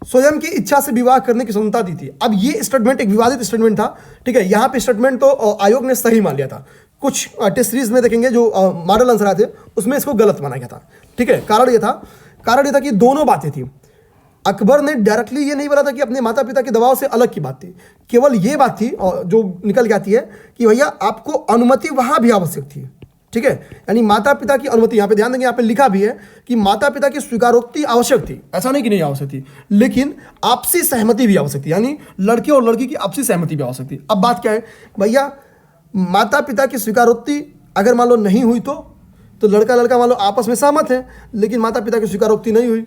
स्वयं की इच्छा से विवाह करने की स्वतंत्रता दी थी। अब ये स्टेटमेंट एक विवादित स्टेटमेंट था, ठीक है। यहाँ पे स्टेटमेंट तो आयोग ने सही मान लिया था। कुछ टेस्ट सीरीज में देखेंगे जो मॉडल आंसर आए थे उसमें इसको गलत माना गया था, ठीक है। कारण ये था कि दोनों बातें थी। अकबर ने डायरेक्टली ये नहीं बोला था कि अपने माता पिता के दबाव से अलग की बात थी, केवल ये बात थी और जो निकल के आती है कि भैया आपको अनुमति वहां भी आवश्यक थी, ठीक है। यानी माता पिता की अनुमति, यहाँ पे ध्यान देंगे, यहाँ पे लिखा भी है कि माता पिता की स्वीकारोक्ति आवश्यक थी, ऐसा नहीं कि नहीं आवश्यक थी, लेकिन आपसी सहमति भी आवश्यक थी, यानी लड़के और लड़की की आपसी सहमति भी आवश्यक थी। अब बात क्या है भैया, माता पिता की स्वीकारोक्ति अगर मान लो नहीं हुई तो लड़का लड़का मान लो आपस में सहमत है, लेकिन माता पिता की स्वीकारोक्ति नहीं हुई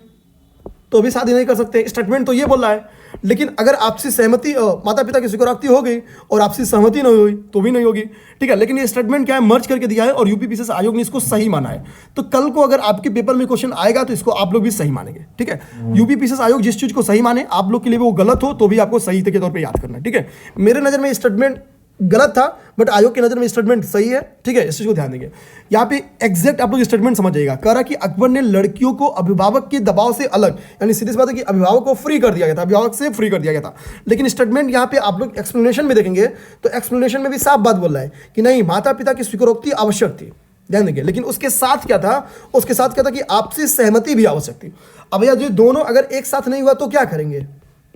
तो भी शादी नहीं कर सकते। स्टेटमेंट तो ये बोल रहा है, लेकिन अगर आपसी सहमति माता पिता की स्वीकारोक्ति हो गई और आपसी सहमति नहीं हुई तो भी नहीं होगी, ठीक है। लेकिन ये स्टेटमेंट क्या है, मर्ज करके दिया है और यूपीपीसीएस आयोग ने इसको सही माना है। तो कल को अगर आपके पेपर में क्वेश्चन आएगा तो इसको आप लोग भी सही मानेंगे, ठीक है। यूपीपीसीएस आयोग जिस चीज को सही माने, आप लोग के लिए वो गलत हो तो भी आपको सही के तौर पर याद करना है, ठीक है। मेरे नजर में स्टेटमेंट गलत था, बट आयोग की नजर में स्टेटमेंट सही है, ठीक है। इस चीज को ध्यान देंगे। यहाँ पे एग्जैक्ट आप लोग स्टेटमेंट समझ जाइएगा। कह रहा कि अकबर ने लड़कियों को अभिभावक के दबाव से अलग, यानी सीधी सी बात है कि अभिभावक को फ्री कर दिया गया था, अभिभावक से फ्री कर दिया गया था। लेकिन स्टेटमेंट यहाँ पे आप लोग एक्सप्लेनेशन में देखेंगे तो एक्सप्लेनेशन में भी साफ बात बोल रहा है कि नहीं, माता पिता की स्वीकारोक्ति आवश्यक थी, ध्यान देंगे। लेकिन उसके साथ क्या था, उसके साथ क्या था कि आपसी सहमति भी आवश्यक थी। अब भैया जो दोनों अगर एक साथ नहीं हुआ तो क्या करेंगे,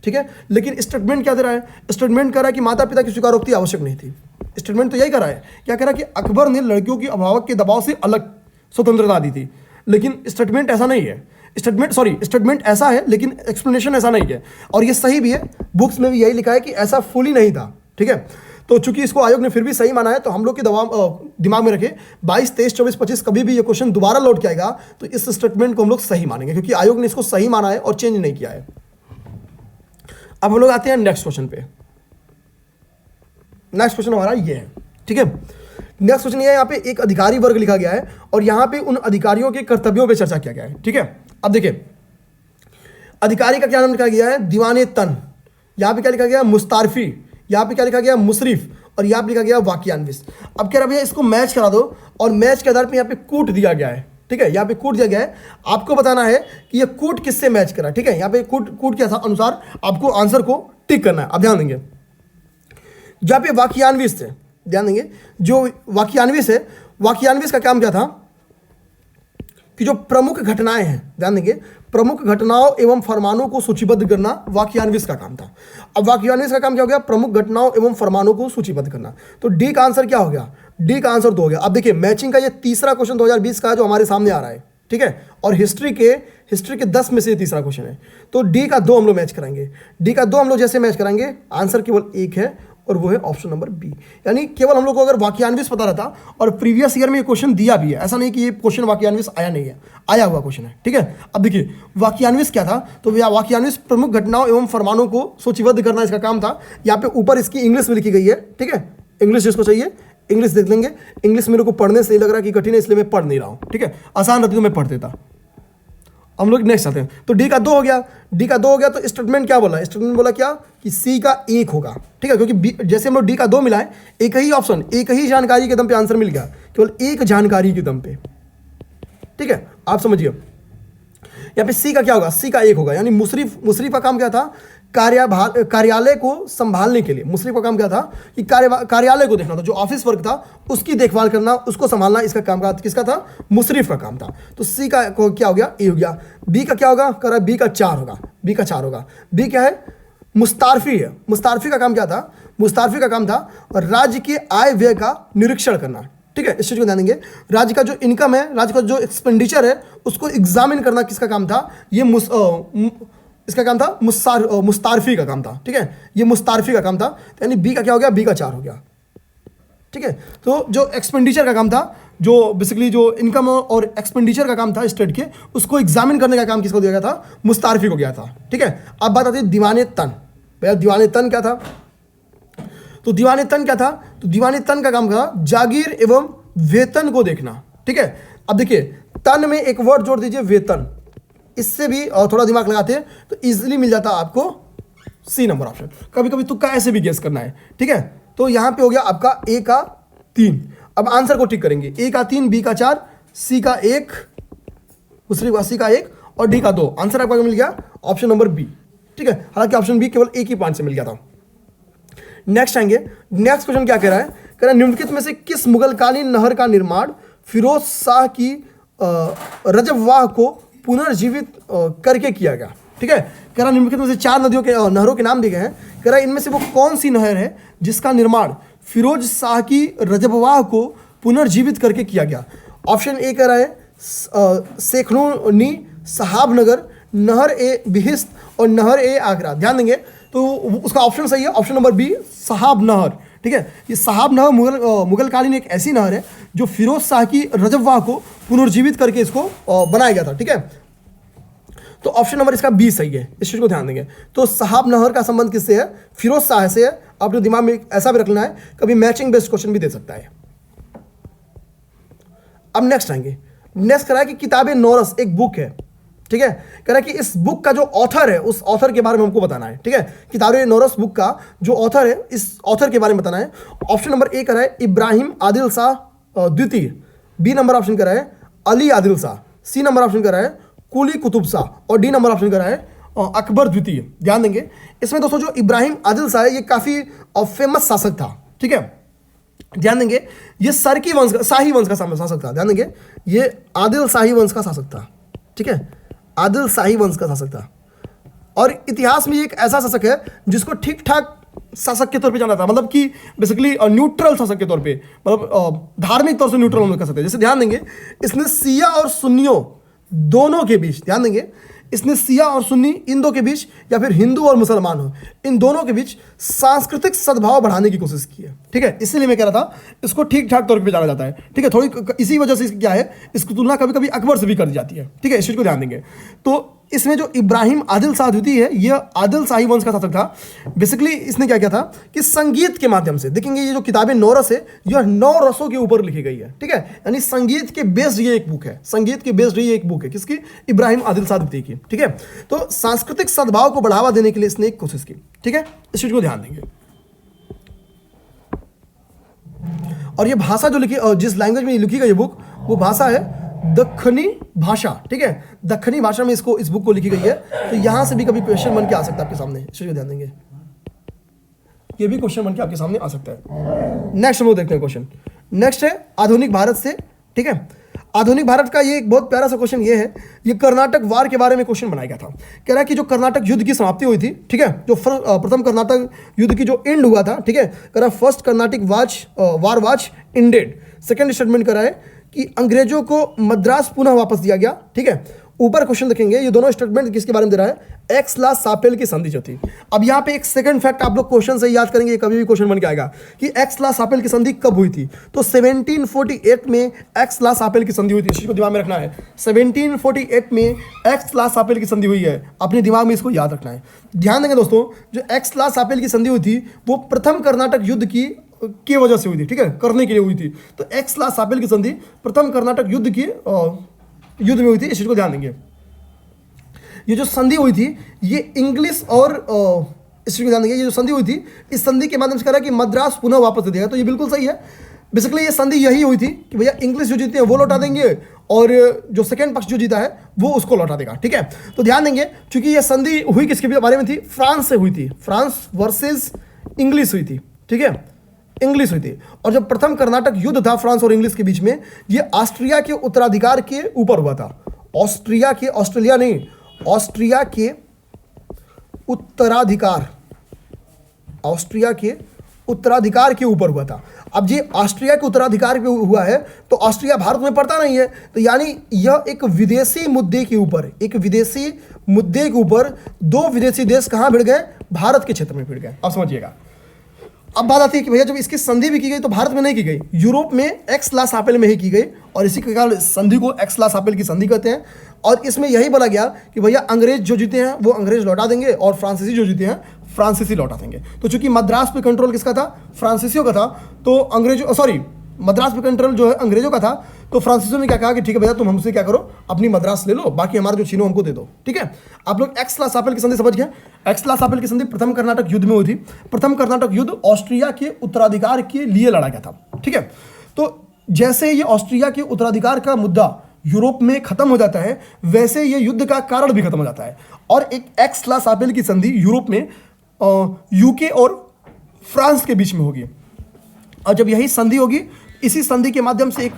ठीक है। लेकिन स्टेटमेंट क्या दे रहा है, स्टेटमेंट कह रहा है कि माता पिता की स्वीकारोक्ति आवश्यक नहीं थी। स्टेटमेंट तो यही कह रहा है, क्या कह रहा है कि अकबर ने लड़कियों की अभिभावक के दबाव से अलग स्वतंत्रता दी थी। लेकिन स्टेटमेंट ऐसा नहीं है, स्टेटमेंट ऐसा है लेकिन एक्सप्लेनेशन ऐसा नहीं है। और ये सही भी है, बुक्स में भी यही लिखा है कि ऐसा फुली नहीं था, ठीक है। तो चूंकि इसको आयोग ने फिर भी सही माना है तो हम लोग के दिमाग में रखे 22, 23, 24, 25 कभी भी ये क्वेश्चन दोबारा लौट के आएगा तो इस स्टेटमेंट को हम लोग सही मानेंगे, क्योंकि आयोग ने इसको सही माना है और चेंज नहीं किया है। अब हम लोग आते हैं नेक्स्ट क्वेश्चन पे। नेक्स्ट क्वेश्चन हमारा ये है, ठीक है। नेक्स्ट क्वेश्चन ये है, यहाँ पे एक अधिकारी वर्ग लिखा गया है और यहाँ पे उन अधिकारियों के कर्तव्यों पे चर्चा किया गया है, ठीक है। अब देखिए अधिकारी का क्या नाम लिखा गया है, दीवाने तन। यहाँ पे क्या लिखा गया, मुस्तारफी। यहाँ पे क्या लिखा गया, मुशरिफ। और यहाँ पे लिखा गया वाकियानविस। अब कह रहा भैया इसको मैच करा दो और मैच के आधार पर यहाँ पे कूट दिया गया है, ठीक है। यहाँ पे कूट दिया गया है, आपको बताना है कि ये कूट किससे मैच करा, ठीक है। यहाँ पे कूट के अनुसार आपको आंसर को टिक करना है। अब ध्यान देंगे जहाँ पे वाकियानविस थे, ध्यान देंगे जो वाकियानविस है, वाकियानविस का काम क्या था कि जो प्रमुख घटनाएं हैं, ध्यान देंगे प्रमुख घटनाओं एवं फरमानों को सूचीबद्ध करना वाकियानविस का काम था। अब वाकियानविस का काम क्या हो गया, प्रमुख घटनाओं एवं फरमानों को सूचीबद्ध करना। तो डी का आंसर क्या हो गया, डी का आंसर 2 हो गया। अब देखिए मैचिंग का ये तीसरा क्वेश्चन 2020 का है जो हमारे सामने आ रहा है, ठीक है। और हिस्ट्री के 10 में से तीसरा क्वेश्चन है। तो डी का 2 हम लोग मैच कराएंगे। डी का 2 हम लोग जैसे मैच कराएंगे, आंसर केवल एक है और वो है ऑप्शन नंबर बी। यानी केवल हम लोग को अगर वाकियानविस पता रहता, और प्रीवियस ईयर में ये क्वेश्चन दिया भी है, ऐसा नहीं कि ये क्वेश्चन वाकियानविस आया नहीं है, आया हुआ क्वेश्चन है, ठीक है। अब देखिए वाकियानविस क्या था, तो वाकियानविस प्रमुख घटनाओं एवं फरमानों को सूचीबद्ध करना इसका काम था। यहाँ पे ऊपर इसकी इंग्लिश में लिखी गई है, ठीक है। इंग्लिश जिसको चाहिए इंग्लिश देख लेंगे। इंग्लिश मेरे को पढ़ने से ही लग रहा है कि कठिन है, इसलिए मैं पढ़ नहीं रहा हूँ, ठीक है। आसान रहती तो मैं पढ़ देता। हम लोग नेक्स्ट आते हैं। तो डी का 2 हो गया, डी का 2 हो गया। तो स्टेटमेंट क्या बोला, स्टेटमेंट बोला क्या कि सी का 1 होगा, ठीक है। क्योंकि जैसे हम लोग डी का 2 मिलाए, एक ही ऑप्शन, एक ही जानकारी के दम पे आंसर मिल गया, केवल एक जानकारी के दम पे, ठीक है। आप समझिए यहाँ पे सी का क्या होगा, सी का 1 होगा। यानी मुशरिफ का काम क्या था, कार्यालय को संभालने के लिए। मुशरिफ का काम क्या था कि कार्यालय को देखना था, जो ऑफिस वर्क था उसकी देखभाल करना, उसको संभालना, इसका काम किसका था, मुशरिफ का काम था। तो सी का क्या हो गया, ए हो गया। बी का क्या होगा, कह रहा है बी का 4 होगा, बी का 4 होगा। बी क्या है, मुस्तारफी है। मुस्तारफी का काम क्या था, मुस्तारफी का काम था राज्य के आय व्यय का निरीक्षण करना, ठीक है। इस चीज को ध्यान देंगे। राज्य का जो इनकम है, राज्य का जो एक्सपेंडिचर है, उसको एग्जामिन करना किसका काम था, ये इसका काम था, मुस्तारफी का काम था, ठीक है। ये मुस्तारफी का काम था। यानी बी का क्या हो गया, बी का 4 हो गया। ठीक है। तो जो एक्सपेंडिचर का काम था, जो बेसिकली जो इनकम और एक्सपेंडिचर का काम था स्टेट के, उसको एग्जामिन करने का काम किसको दिया गया था? मुस्तारफी को गया था। ठीक है। अब बात आती है दीवाने तन। भैया दीवाने तन क्या था? तो दीवाने तन क्या था? तो दीवाने तन का काम था जागीर एवं वेतन को देखना। ठीक है। अब देखिए तन में एक वर्ड जोड़ दीजिए वेतन, इससे भी थोड़ा दिमाग लगाते हैं तो इजीली मिल जाता है आपको सी नंबर ऑप्शन। कभी कभी तुक्का ऐसे भी गेस करना है। ठीक है। तो यहां पे हो गया आपका ए का 3। अब आंसर को टिक करेंगे, ए का 3, बी का 4, सी का 1, दूसरी बात सी का 1 और डी का 2। आंसर आपका मिल गया ऑप्शन नंबर बी। ठीक है। हालांकि ऑप्शन बी केवल एक ही पॉइंट से मिल गया था। नेक्स्ट आएंगे। नेक्स्ट क्वेश्चन क्या कह रहा है? कह रहा है निम्नलिखित में से किस मुगलकालीन नहर का निर्माण फिरोज शाह की रजबवाह को पुनर्जीवित करके किया गया? ठीक है। कह रहा निम्नलिखित में से 4 नदियों के नहरों के नाम दिए गए हैं। कह रहा इनमें से वो कौन सी नहर है जिसका निर्माण फिरोज शाह की रजबवाह को पुनर्जीवित करके किया गया? ऑप्शन ए कह रहा है शेखनूनी साहबनगर, नहर ए बिहिस्त और नहर ए आगरा। ध्यान देंगे तो उसका ऑप्शन सही है, ऑप्शन नंबर बी साहब नहर। ठीक है। ये साहब नहर मुगलकालीन एक ऐसी नहर है जो फिरोज शाह की रजबवाह को पुनर्जीवित करके इसको बनाया गया था। ठीक है। तो ऑप्शन नंबर इसका बी सही है, इस चीज को ध्यान देंगे। तो साहब नहर का संबंध किससे है? फिरोज शाह से है। अपने दिमाग में ऐसा भी रखना है, कभी मैचिंग बेस्ड क्वेश्चन भी दे सकता है। अब नेक्स्ट आएंगे। नेक्स्ट कह रहा है कि किताबे नौरस एक बुक है। ठीक है। कह रहा है कि इस बुक का जो ऑथर है उस ऑथर के बारे में हमको बताना है। ठीक है। किताबे नौरस बुक का जो ऑथर है इस ऑथर के बारे में बताना है। ऑप्शन नंबर ए कह रहा है इब्राहिम आदिल शाह द्वितीय, बी नंबर ऑप्शन कह रहा है Ali Adil Shah, C number option कह रहा है कुली कुतुब शाह और डी नंबर ऑप्शन कह रहा है अकबर द्वितीय। ध्यान देंगे इसमें दोस्तों जो इब्राहिम आदिल शाह है ये काफी फेमस शासक था। ठीक है। ध्यान देंगे ये सरकी वंश का, शाही वंश का शासक था। ध्यान देंगे ये आदिल शाही वंश का शासक था। ठीक है। आदिल शाही वंश का शासक था और इतिहास में एक ऐसा शासक है जिसको ठीक ठाक शासक के तौर पे जाना था, मतलब कि बेसिकली न्यूट्रल शासक के तौर पे, मतलब धार्मिक तौर से न्यूट्रल हम लोग कह सकते हैं। जैसे ध्यान देंगे इसने सिया और सुन्नियों दोनों के बीच, ध्यान देंगे इसने सिया और सुन्नी इन दो के बीच या फिर हिंदू और मुसलमान हो इन दोनों के बीच सांस्कृतिक सद्भाव बढ़ाने की कोशिश की है। ठीक है। इसीलिए मैं कह रहा था इसको ठीक ठाक तौर पे जाना जाता है। ठीक है। थोड़ी इसी वजह से क्या है, इसकी तुलना कभी कभी अकबर से भी कर दी जाती है। ठीक है। इस चीज को ध्यान देंगे। तो इसमें जो इब्राहिम आदिल शाह द्वितीय है यह आदिल शाही वंश का शासक था। बेसिकली इसने क्या किया था कि संगीत के माध्यम से, देखेंगे ये जो किताबें 9 रस है यह 9 रसों के ऊपर लिखी गई है। ठीक है। यानी संगीत के बेस्ड ये एक बुक है, संगीत के बेस्ड ये एक बुक है किसकी? इब्राहिम आदिल शाह द्वितीय की। ठीक है। तो सांस्कृतिक सद्भाव को बढ़ावा देने के लिए इसने एक कोशिश की। ठीक है। इस चीज को ध्यान देंगे। और ये भाषा जो लिखी, जिस लैंग्वेज में लिखी गई बुक वो भाषा है दक्खनी भाषा। ठीक है। दक्खनी भाषा में इस बुक को लिखी गई है। तो यहां से भी कभी क्वेश्चन बन के आ सकता है आपके सामने, इस चीज को ध्यान देंगे। ये भी क्वेश्चन बन के आपके सामने आ सकता है। नेक्स्ट हम लोग देखते हैं क्वेश्चन। नेक्स्ट है आधुनिक भारत से। ठीक है। आधुनिक भारत का ये एक बहुत प्यारा सा क्वेश्चन ये है, ये कर्नाटक वार के बारे में क्वेश्चन बनाया गया था। कह रहा है कि जो कर्नाटक युद्ध की समाप्ति हुई थी, ठीक है, जो प्रथम कर्नाटक युद्ध की जो एंड हुआ था, ठीक है, कह रहा है first Carnatic war was ended. Second statement कर रहा है कि अंग्रेजों को मद्रास पुनः वापस दिया गया। ठीक है। ऊपर क्वेश्चन देखेंगे ये दोनों स्टेटमेंट किसके बारे में दे रहा है? एक्स ला सापेल की संधि जो थी। अब यहाँ पे एक सेकंड फैक्ट आप लोग क्वेश्चन से याद करेंगे, कभी भी क्वेश्चन बन के आएगा कि एक्स ला सापेल की संधि कब हुई थी? तो 1748 में एक्स ला सापेल की संधि हुई थी। इस चीज को दिमाग में रखना है। 1748 में एक्स ला सापेल की संधि हुई है, अपने दिमाग में इसको याद रखना है। ध्यान देंगे दोस्तों, जो एक्स ला सापेल की संधि हुई थी वो प्रथम कर्नाटक युद्ध की वजह से हुई थी। ठीक है। करने के लिए हुई थी। तो एक्स ला सापेल की संधि प्रथम कर्नाटक युद्ध में हुई थी। इस चीज को ध्यान देंगे। ये जो संधि हुई थी ये इंग्लिश और इस चीज को ध्यान देंगे, ये जो संधि हुई थी इस संधि के माध्यम से कह रहा है कि मद्रास पुनः वापस दे दिया। तो ये बिल्कुल सही है। बेसिकली ये संधि यही हुई थी कि भैया इंग्लिश जो जीते हैं वो लौटा देंगे और जो सेकंड पक्ष जो जीता है वो उसको लौटा देगा। ठीक है। तो ध्यान देंगे क्योंकि ये संधि हुई किसके बारे में थी? फ्रांस से हुई थी। फ्रांस वर्सेस इंग्लिश हुई थी। ठीक है। इंग्लिश हुई थी। और जब प्रथम कर्नाटक युद्ध था फ्रांस और इंग्लिश के बीच में, ये ऑस्ट्रिया के उत्तराधिकार के ऊपर हुआ था। ऑस्ट्रिया के उत्तराधिकार के ऊपर हुआ था। अब ये ऑस्ट्रिया के उत्तराधिकार पे हुआ है तो ऑस्ट्रिया भारत में पड़ता नहीं है, तो यानी यह एक विदेशी मुद्दे के ऊपर दो विदेशी देश कहां भिड़ गए? भारत के क्षेत्र में भिड़ गए। अब समझिएगा। अब बात आती है कि भैया जब इसकी संधि भी की गई तो भारत में नहीं की गई, यूरोप में एक्स ला सापेल में ही की गई, और इसी के कारण संधि को एक्स ला सापेल की संधि कहते हैं। और इसमें यही बोला गया कि भैया अंग्रेज जो जीते हैं वो अंग्रेज लौटा देंगे, और फ्रांसीसी जो जीते हैं फ्रांसीसी लौटा देंगे। तो चूंकि मद्रास पे कंट्रोल किसका था, फ्रांसीसियों का था, तो अंग्रेजों सॉरी मद्रास पे कंट्रोल जो है अंग्रेजों का था, तो फ्रांसीसियों ने क्या कहा कि ठीक है भैया तुम हमसे क्या करो, अपनी मद्रास ले लो, बाकी हमारा जो छीनो हमको दे दो। ठीक है, आप लोग एक्स ला सापेल की संधि समझ गए। एक्स ला सापेल की संधि प्रथम कर्नाटक युद्ध में हुई थी। प्रथम कर्नाटक युद्ध ऑस्ट्रिया के उत्तराधिकार के लिए लड़ा गया था। ठीक है, तो जैसे ये ऑस्ट्रिया के उत्तराधिकार का मुद्दा यूरोप में खत्म हो जाता है, वैसे ये युद्ध का कारण भी खत्म हो जाता है, और एक एक्स ला सापेल की संधि यूरोप में यूके और फ्रांस के बीच में होगी। और जब यही संधि होगी, इसी संधि के माध्यम से एक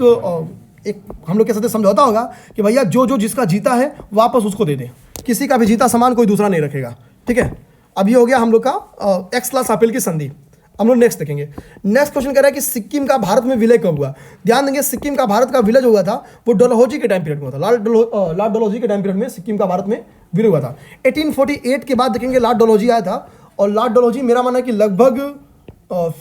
हम लोग के साथ समझौता होगा कि भैया जो जिसका जीता है वापस उसको दे दे, किसी का भी जीता सामान कोई दूसरा नहीं रखेगा। ठीक है, अब ये हो गया हम लोग का एक्स ला सापेल की संधि। हम लोग नेक्स्ट देखेंगे। नेक्स्ट क्वेश्चन कह रहा है कि सिक्किम का भारत में विलय कब हुआ। ध्यान देंगे, सिक्किम का भारत का विलय जो हुआ था वो डलहौजी के टाइम पीरियड में हुआ था। लॉर्ड डलहौजी के टाइम पीरियड में सिक्किम का भारत में विलय हुआ था। 1848 के बाद देखेंगे लॉर्ड डलहौजी आया था, और लॉर्ड डलहौजी मेरा मानना है कि लगभग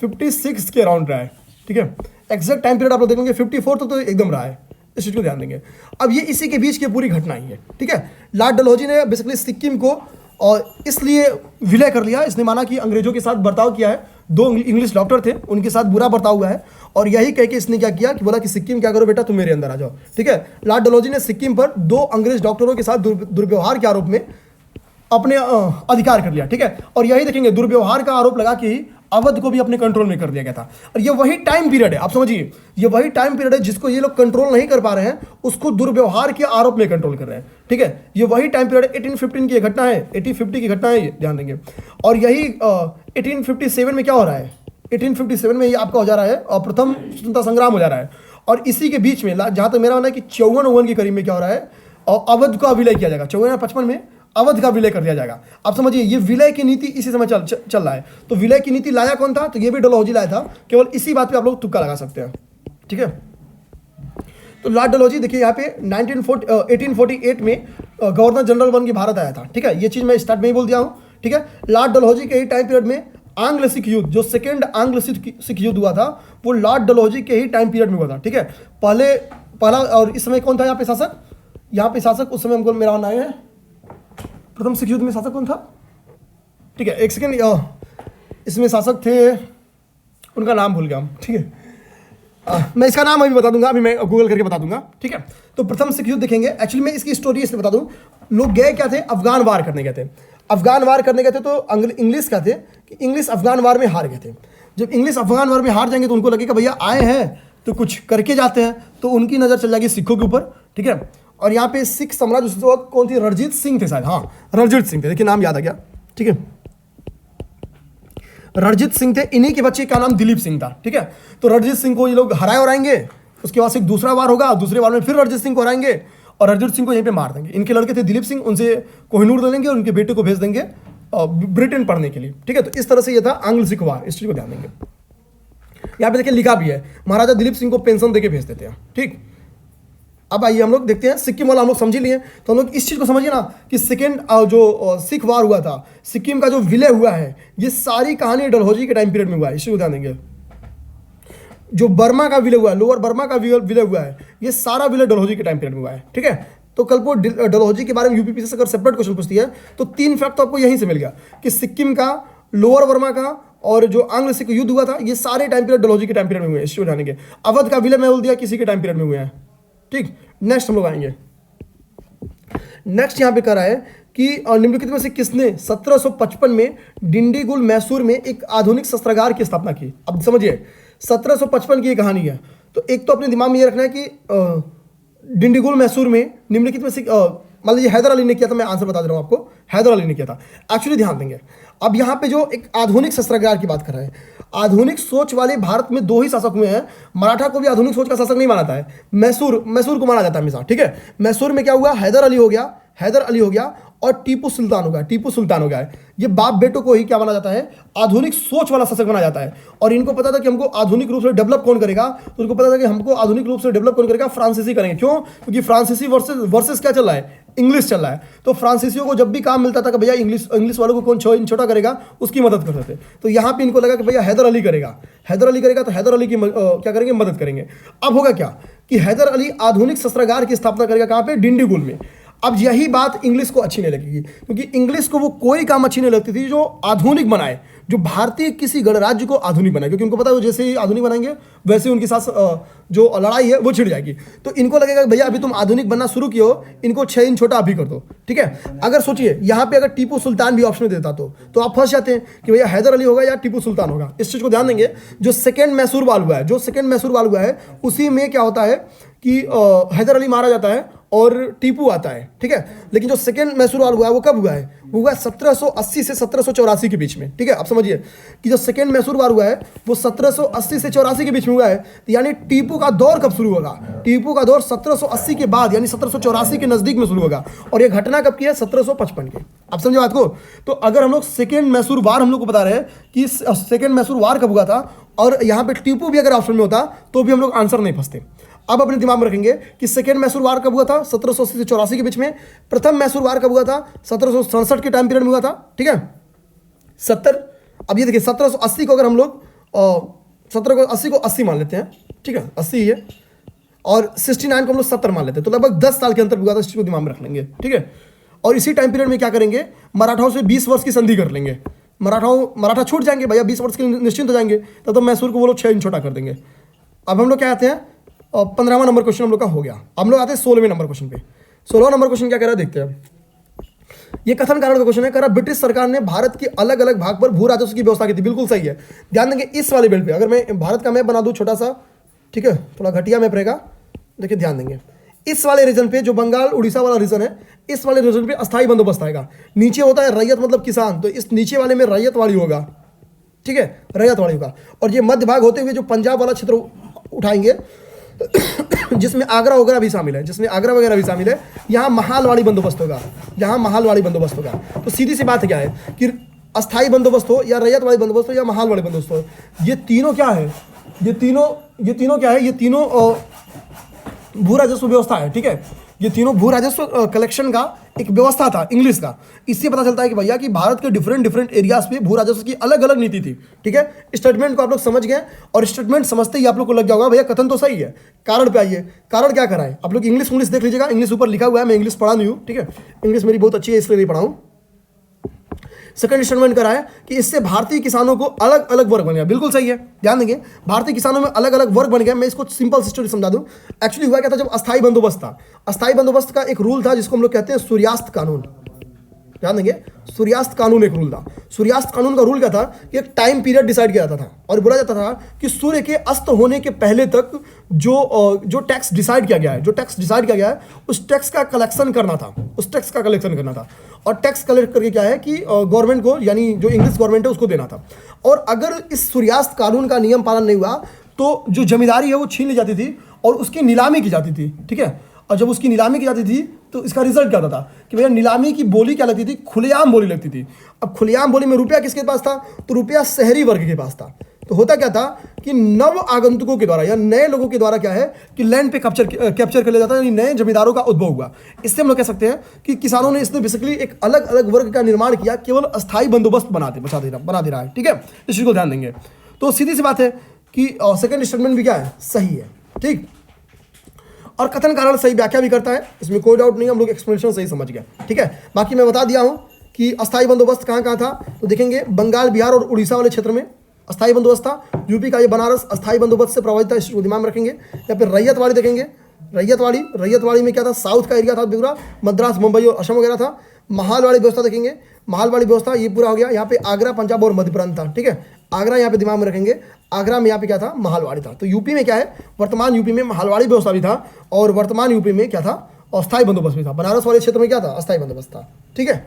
56 के अराउंड रहा है। ठीक है, एग्जैक्ट टाइम पीरियड आप लोग देखेंगे 54 तो एकदम रहा है, इस चीज़ को ध्यान देंगे। अब ये इसी के बीच की पूरी घटना ही है। ठीक है, लॉर्ड डलहौजी ने बेसिकली सिक्किम को और इसलिए विलय कर लिया, इसने माना कि अंग्रेजों के साथ बर्ताव किया है, 2 इंग्लिश डॉक्टर थे उनके साथ बुरा बर्ताव हुआ है, और यही कह के इसने क्या किया कि बोला कि सिक्किम क्या करो बेटा, तुम मेरे अंदर आ जाओ। ठीक है, लॉर्ड डलहौजी ने सिक्किम पर 2 अंग्रेज डॉक्टरों के साथ दुर्व्यवहार के आरोप में अपने अधिकार कर लिया। ठीक है, और यही देखेंगे दुर्व्यवहार का आरोप लगा के ही अवध को भी अपने कंट्रोल में कर दिया गया था। और ये वही टाइम पीरियड है, आप समझिए, ये वही टाइम पीरियड है जिसको ये लोग कंट्रोल नहीं कर पा रहे हैं, उसको दुर्व्यवहार के आरोप में कंट्रोल कर रहे हैं। ठीक है, ये वही टाइम पीरियड 1815 की घटना है, 1850 की घटना है, ध्यान देंगे। और यही 1857 में क्या हो रहा है, 1857 में ये आपका हो जा रहा है और प्रथम स्वतंत्रता संग्राम हो जा रहा है। और इसी के बीच में जहां तक मेरा मानना है कि 54 के करीब में क्या हो रहा है, और अवध का विलय किया जाएगा। 54-55 में अवध का विलय कर दिया जाएगा। आप समझिए, ये विलय की नीति इसी समय चल रहा है। तो विलय की नीति लाया कौन था, तो ये भी डलहौजी लाया था। केवल इसी बात पे आप लोग तुक्का लगा सकते हैं। ठीक है, तो लॉर्ड डलहौजी देखिए यहाँ पे 1848 में गवर्नर जनरल बन के भारत आया था। ठीक है, ये चीज़ मैं स्टार्ट में ही बोल दिया हूँ। ठीक है, लॉर्ड डलहौजी के ही टाइम पीरियड में आंग्ल सिख युद्ध, जो सेकेंड आंग्ल सिख युद्ध हुआ था, वो लॉर्ड डलहौजी के ही टाइम पीरियड में हुआ था। ठीक है, पहला और इस समय कौन था यहाँ पे शासक, उस समय हमको मेरा नाम है, प्रथम सिख युद्ध में शासक कौन था। ठीक है, एक सेकेंड, इसमें शासक थे, उनका नाम भूल गया हम। ठीक है, मैं इसका नाम अभी बता दूंगा, अभी मैं गूगल करके बता दूंगा। ठीक है, तो प्रथम सिख युद्ध देखेंगे। एक्चुअली मैं इसकी स्टोरी इसलिए बता दूं, लोग गए क्या थे, अफगान वार करने गए थे। अफगान वार करने गए थे तो इंग्लिश क्या थे कि इंग्लिश अफगान वार में हार गए थे। जब इंग्लिश अफगान वार में हार जाएंगे तो उनको लगेगा भैया आए हैं तो कुछ करके जाते हैं, तो उनकी नज़र चल जाएगी सिखों के ऊपर। ठीक है, और यहाँ पे सिख सम्राट उस वक्त कौन थी, रणजीत सिंह थे शायद, हाँ रणजीत सिंह थे, देखिए नाम याद आ गया। ठीक है, रणजीत सिंह थे, इन्हीं के बच्चे का नाम दिलीप सिंह था। ठीक है, तो रणजीत सिंह को ये लोग हराए और आएंगे, उसके बाद एक दूसरा वार होगा, दूसरे वार में फिर रणजीत सिंह को हराएंगे और रणजीत सिंह को यहीं पे मार देंगे। इनके लड़के थे दिलीप सिंह, उनसे कोहिनूर ले लेंगे और उनके बेटे को भेज देंगे ब्रिटेन पढ़ने के लिए। ठीक है, तो इस तरह से ये था आंग्ल सिख वार, इस चीज को ध्यान देंगे। यहाँ पे देखिए लिखा भी है, महाराजा दिलीप सिंह को पेंशन देके भेज देते हैं। ठीक, अब आइए हम लोग देखते हैं, सिक्किम वाला हम लोग समझ लिए, तो हम लोग इस चीज़ को समझिए ना कि सेकेंड जो सिख वार हुआ था, सिक्किम का जो विलय हुआ है, ये सारी कहानी डलहौजी के टाइम पीरियड में हुआ है। इस चीज़ को ध्यान देंगे। जो बर्मा का विलय हुआ है, लोअर बर्मा का विलय हुआ है, ये सारा विलय डलहौजी के टाइम पीरियड में हुआ है। ठीक है, तो कल को डलहौजी के बारे में यूपीपीएससी अगर सेपरेट क्वेश्चन पूछती है तो 3 फैक्ट तो आपको यहीं से मिल गया कि सिक्किम का, लोअर बर्मा का और जो आंग्ल सिख युद्ध हुआ था, ये सारे टाइम पीरियड डलहौजी के टाइम पीरियड में हुए। इस चीज़ को ध्यान देंगे। अवध का विलय मैं बोल दिया किसी के टाइम पीरियड में हुए हैं। ठीक, नेक्स्ट हम लोग आएंगे। नेक्स्ट यहाँ पे कह रहा है कि निम्नलिखित में से किसने 1755 में डिंडीगुल मैसूर में एक आधुनिक शस्त्रागार की स्थापना की। अब समझिए 1755 की ये कहानी है, तो एक तो अपने दिमाग में ये रखना है कि डिंडीगुल मैसूर में निम्नलिखित में से मान लीजिए हैदर अली ने किया था, मैं आंसर बता दे रहा हूँ आपको, हैदर अली ने किया था। एक्चुअली ध्यान देंगे, अब यहाँ पे जो एक आधुनिक शस्त्रागार की बात कर रहे हैं, आधुनिक सोच वाले भारत में 2 ही शासक हुए हैं। मराठा को भी आधुनिक सोच का शासक नहीं माना जाता है, मैसूर को माना जाता है हमेशा। ठीक है, मैसूर में क्या हुआ, हैदर अली हो गया और टीपू सुल्तान हो गया, टीपू सुल्तान हो गया है। ये बाप बेटों को ही क्या बना जाता है, आधुनिक सोच वाला शासक बना जाता है। और इनको पता था कि हमको आधुनिक रूप से डेवलप कौन करेगा, तो उनको पता था कि हमको आधुनिक रूप से डेवलप कौन करेगा, फ्रांसीसी करेंगे। क्यों? क्योंकि फ्रांसीसी वर्सेस क्या चल रहा है, इंग्लिश चल रहा है। तो फ्रांसीसियों को जब भी काम मिलता था कि भैया इंग्लिश वालों को कौन छोटा करेगा, उसकी मदद करते थे। तो यहाँ पे इनको लगा कि भैया हैदर अली करेगा, हैदर अली करेगा, तो हैदर अली की क्या करेंगे, मदद करेंगे। अब होगा क्या कि हैदर अली आधुनिक शस्त्रागार की स्थापना करेगा, कहाँ पे, डिंडीगुल में। अब यही बात इंग्लिश को अच्छी नहीं लगेगी, क्योंकि इंग्लिश को वो कोई काम अच्छी नहीं लगती थी जो आधुनिक बनाए, जो भारतीय किसी गणराज्य को आधुनिक बनाए, क्योंकि उनको पता है जैसे ही आधुनिक बनाएंगे वैसे उनके साथ जो लड़ाई है वो छिड़ जाएगी। तो इनको लगेगा भैया अभी तुम आधुनिक बनना शुरू किए हो, इनको 6 इंच छोटा अभी कर दो, ठीक है। अगर सोचिए यहाँ पे अगर टीपू सुल्तान भी ऑप्शन में देता तो आप फंस जाते हैं कि भैया हैदर अली होगा या टीपू सुल्तान होगा। इस चीज़ को ध्यान देंगे। जो सेकेंड मैसूर वार हुआ है, जो सेकेंड मैसूर वार हुआ है, उसी में क्या होता है कि हैदर अली मारा जाता है और टीपू आता है, ठीक है। लेकिन जो सेकेंड मैसूर वार हुआ है वो कब हुआ है, वो हुआ 1780 से 1784 के बीच में, ठीक है। आप समझिए कि जो सेकेंड मैसूर वार हुआ है वो 1780 से 84 के बीच में हुआ है। तो यानी टीपू का दौर कब शुरू होगा, टीपू का दौर 1780 के बाद यानी 1784 के नजदीक में शुरू होगा। और ये घटना कब की है, 1755 के। आप समझे बात को। तो अगर हम लोग सेकेंड मैसूर वार हम लोग को बता रहे हैं कि सेकेंड मैसूर वार कब हुआ था, और यहाँ पे टीपू भी अगर ऑप्शन में होता तो भी हम लोग आंसर नहीं फंसते। अब अपने दिमाग में रखेंगे कि सेकेंड मैसूर वार कब हुआ था, 1780 से 84 के बीच में। प्रथम मैसूर वार कब हुआ था, 1767 के टाइम पीरियड में हुआ था, ठीक है। 70, अब ये देखिए 1780 को अगर हम लोग 1780 को 80 मान लेते हैं, ठीक है, 80 है, और 69 को हम लोग 70 मान लेते हैं, तो लगभग 10 साल के अंतर हुआ था। इस चीज़ को दिमाग में रख लेंगे, ठीक है। और इसी टाइम पीरियड में क्या करेंगे, मराठाओं से 20 वर्ष की संधि कर लेंगे। मराठा छूट जाएंगे भैया, 20 वर्ष के लिए निश्चिंत हो जाएंगे, तब तो मैसूर को वो लोग 6 इंच छोटा कर देंगे। अब हम लोग क्या आते हैं, 15वां नंबर क्वेश्चन हम लोग का हो गया। हम लोग आते हैं 16वें नंबर क्वेश्चन पे। 16वां नंबर क्वेश्चन क्या कह रहा है देखते हैं। ये कथन कारण का क्वेश्चन है, कह रहा ब्रिटिश सरकार ने भारत के अलग अलग भाग पर भू राजस्व की व्यवस्था की थी। बिल्कुल सही है। ध्यान देंगे इस वाले बेल्ट पे, अगर मैं भारत का मैप बना दूं छोटा सा, ठीक है, थोड़ा घटिया मैप रहेगा, देखिए ध्यान देंगे इस वाले रीजन पे, जो बंगाल उड़ीसा वाला रीजन है, इस वाले रीजन पे अस्थायी बंदोबस्त आएगा। नीचे होता है रैयत मतलब किसान, तो इस नीचे वाले में रैयतवाड़ी होगा, ठीक है, रैयतवाड़ी होगा। और ये मध्य भाग होते हुए जो पंजाब वाला क्षेत्र उठाएंगे जिसमें आगरा वगैरह भी शामिल है, जिसमें आगरा वगैरह भी शामिल है, यहाँ महालवाड़ी बंदोबस्त होगा, यहाँ महालवाड़ी बंदोबस्त होगा। तो सीधी सी बात क्या है कि अस्थायी बंदोबस्त हो या रैयतवाड़ी बंदोबस्त हो या महालवाड़ी बंदोबस्त हो, ये तीनों क्या है, ये तीनों क्या है, ये तीनों भू राजस्व व्यवस्था है, ठीक है। ये तीनों भू राजस्व कलेक्शन का एक व्यवस्था था इंग्लिश का। इससे पता चलता है कि भैया कि भारत के डिफरेंट एरियाज पे भू राजस्व की अलग अलग नीति थी, ठीक है। स्टेटमेंट को आप लोग समझ गए, और स्टेटमेंट समझते ही आप लोग को लग गया होगा भैया कथन तो सही है। कारण पे आइए, कारण क्या कराए आप लोग, इंग्लिश देख लीजिएगा, इंग्लिश ऊपर लिखा हुआ है। मैं इंग्लिश पढ़ा नहीं हूँ, ठीक है, इंग्लिश मेरी बहुत अच्छी है इसलिए नहीं पढ़ा हूँ। सेकंड स्टेटमेंट करा है कि इससे भारतीय किसानों को अलग अलग वर्ग बन गया। बिल्कुल सही है। ध्यान देंगे भारतीय किसानों में अलग अलग वर्ग बन गया। मैं इसको सिंपल स्टोरी समझा दूं। एक्चुअली हुआ क्या था, जब अस्थायी बंदोबस्त था, अस्थायी बंदोबस्त का एक रूल था जिसको हम लोग कहते हैं सूर्यास्त कानून। ध्यान देंगे सूर्यास्त कानून एक रूल था। सूर्यास्त कानून का रूल क्या था कि एक टाइम पीरियड डिसाइड किया जाता था और बोला जाता था कि सूर्य के अस्त होने के पहले तक जो टैक्स डिसाइड किया गया है, उस टैक्स का कलेक्शन करना था। और टैक्स कलेक्ट करके क्या है कि गवर्नमेंट को, यानी जो इंग्लिश गवर्नमेंट है उसको देना था। और अगर इस सूर्यास्त कानून का नियम पालन नहीं हुआ तो जो जमींदारी है वो छीन ली जाती थी और उसकी नीलामी की जाती थी, ठीक है। और जब उसकी नीलामी की जाती थी तो इसका रिजल्ट क्या होता था कि भैया नीलामी की बोली क्या लगती थी, खुलेआम बोली लगती थी। अब खुलेआम बोली में रुपया किसके पास था, तो रुपया शहरी वर्ग के पास था। तो होता क्या था कि नव आगंतुकों के द्वारा या नए लोगों के द्वारा क्या है कि लैंड पे कैप्चर कर लिया जाता है, यानी नए जमींदारों का उद्भव हुआ। इससे हम लोग कह सकते हैं कि किसानों ने इसने बेसिकली एक अलग अलग वर्ग का निर्माण किया, केवल अस्थायी बंदोबस्त बना दे रहा है, ठीक है। इस चीज को ध्यान देंगे। तो सीधी सी बात है कि सेकंड स्टेटमेंट भी क्या है, सही है, ठीक। और कथन कारण सही व्याख्या भी करता है, इसमें कोई डाउट नहीं, हम लोग एक्सप्लेनेशन सही समझ गए, ठीक है। बाकी मैं बता दिया हूं कि अस्थायी बंदोबस्त कहाँ कहाँ था, तो देखेंगे बंगाल, बिहार और उड़ीसा वाले क्षेत्र में अस्थायी बंदोबस्त था। यूपी का ये बनारस अस्थायी बंदोबस्त से प्रभावित था, इसको दिमाग में रखेंगे। या फिर रैयतवाड़ी देखेंगे, रैयतवाड़ी में क्या था, साउथ का एरिया था पूरा, मद्रास, मुंबई और असम वगैरह था। महालवाड़ी व्यवस्था देखेंगे, महालवाड़ी व्यवस्था ये पूरा हो गया। यहाँ पे आगरा, पंजाब और मध्य प्रांत था, ठीक है। आगरा यहाँ पे दिमाग में रखेंगे, आगरा में यहाँ पे क्या था, महालवाड़ी था। तो यूपी में क्या है, वर्तमान यूपी में महालवाड़ी व्यवस्था भी था और वर्तमान यूपी में क्या था, अस्थायी बंदोबस्त भी था। बनारस वाले क्षेत्र में क्या था, अस्थायी बंदोबस्त था, ठीक है।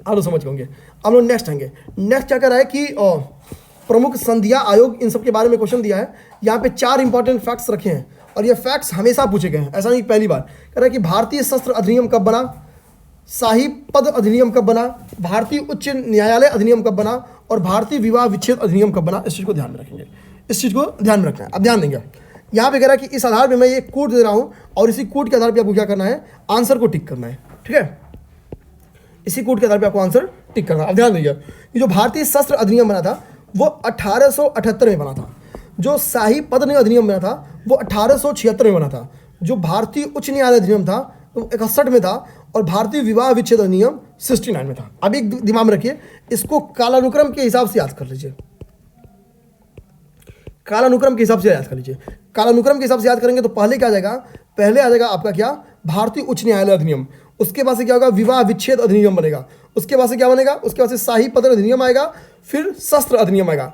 आप लोग समझ होंगे। अब लोग नेक्स्ट आएंगे। नेक्स्ट क्या कर रहा है कि प्रमुख संधिया आयोग, इन सब के बारे में क्वेश्चन दिया है। यहाँ पे 4 इंपॉर्टेंट फैक्ट्स रखे हैं और ये फैक्ट्स हमेशा पूछे गए हैं, ऐसा नहीं पहली बार। कह रहा है कि भारतीय शस्त्र अधिनियम कब बना, शाही पद अधिनियम कब बना, भारतीय उच्च न्यायालय अधिनियम कब बना, और भारतीय विवाह विच्छेद अधिनियम कब बना, इस चीज़ को ध्यान में रखेंगे, इस चीज़ को ध्यान में रखना है। अब ध्यान देंगे, यहाँ पे कह रहा है कि इस आधार पे मैं ये कोड दे रहा हूँ और इसी कोड के आधार पे आपको क्या करना है, आंसर को टिक करना है, ठीक है, इसी कोड के आधार पे आपको आंसर टिक करना है। अब ध्यान दीजिए, ये जो भारतीय शस्त्र अधिनियम बना था वो 1878 में बना था, जो शाही पद अधिनियम बना था वो 1876 में बना था, जो भारतीय उच्च न्यायालय अधिनियम था वो 61 में था, और भारतीय विवाह विच्छेद अधिनियम 69 में था। अब एक दिमाग में रखिए, इसको कालानुक्रम के हिसाब से याद कर लीजिए, कालानुक्रम के हिसाब से याद कर लीजिए। कालानुक्रम के हिसाब से याद करेंगे तो पहले क्या आ जाएगा, पहले आ जाएगा आपका क्या, भारतीय उच्च न्यायालय अधिनियम, उसके बाद से क्या होगा, विवाह विच्छेद अधिनियम बनेगा, उसके बाद से क्या बनेगा, उसके बाद से शाही पद अधिनियम आएगा, फिर शस्त्र अधिनियम आएगा।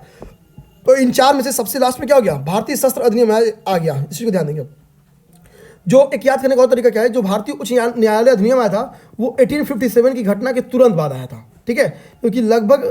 तो इन चार में से सबसे लास्ट में क्या हो गया, भारतीय शस्त्र अधिनियम आ गया, इसी को ध्यान देंगे। जो एक याद करने का और तरीका क्या है, जो भारतीय उच्च न्यायालय अधिनियम आया था वो 1857 की घटना के तुरंत बाद आया था, ठीक है, क्योंकि लगभग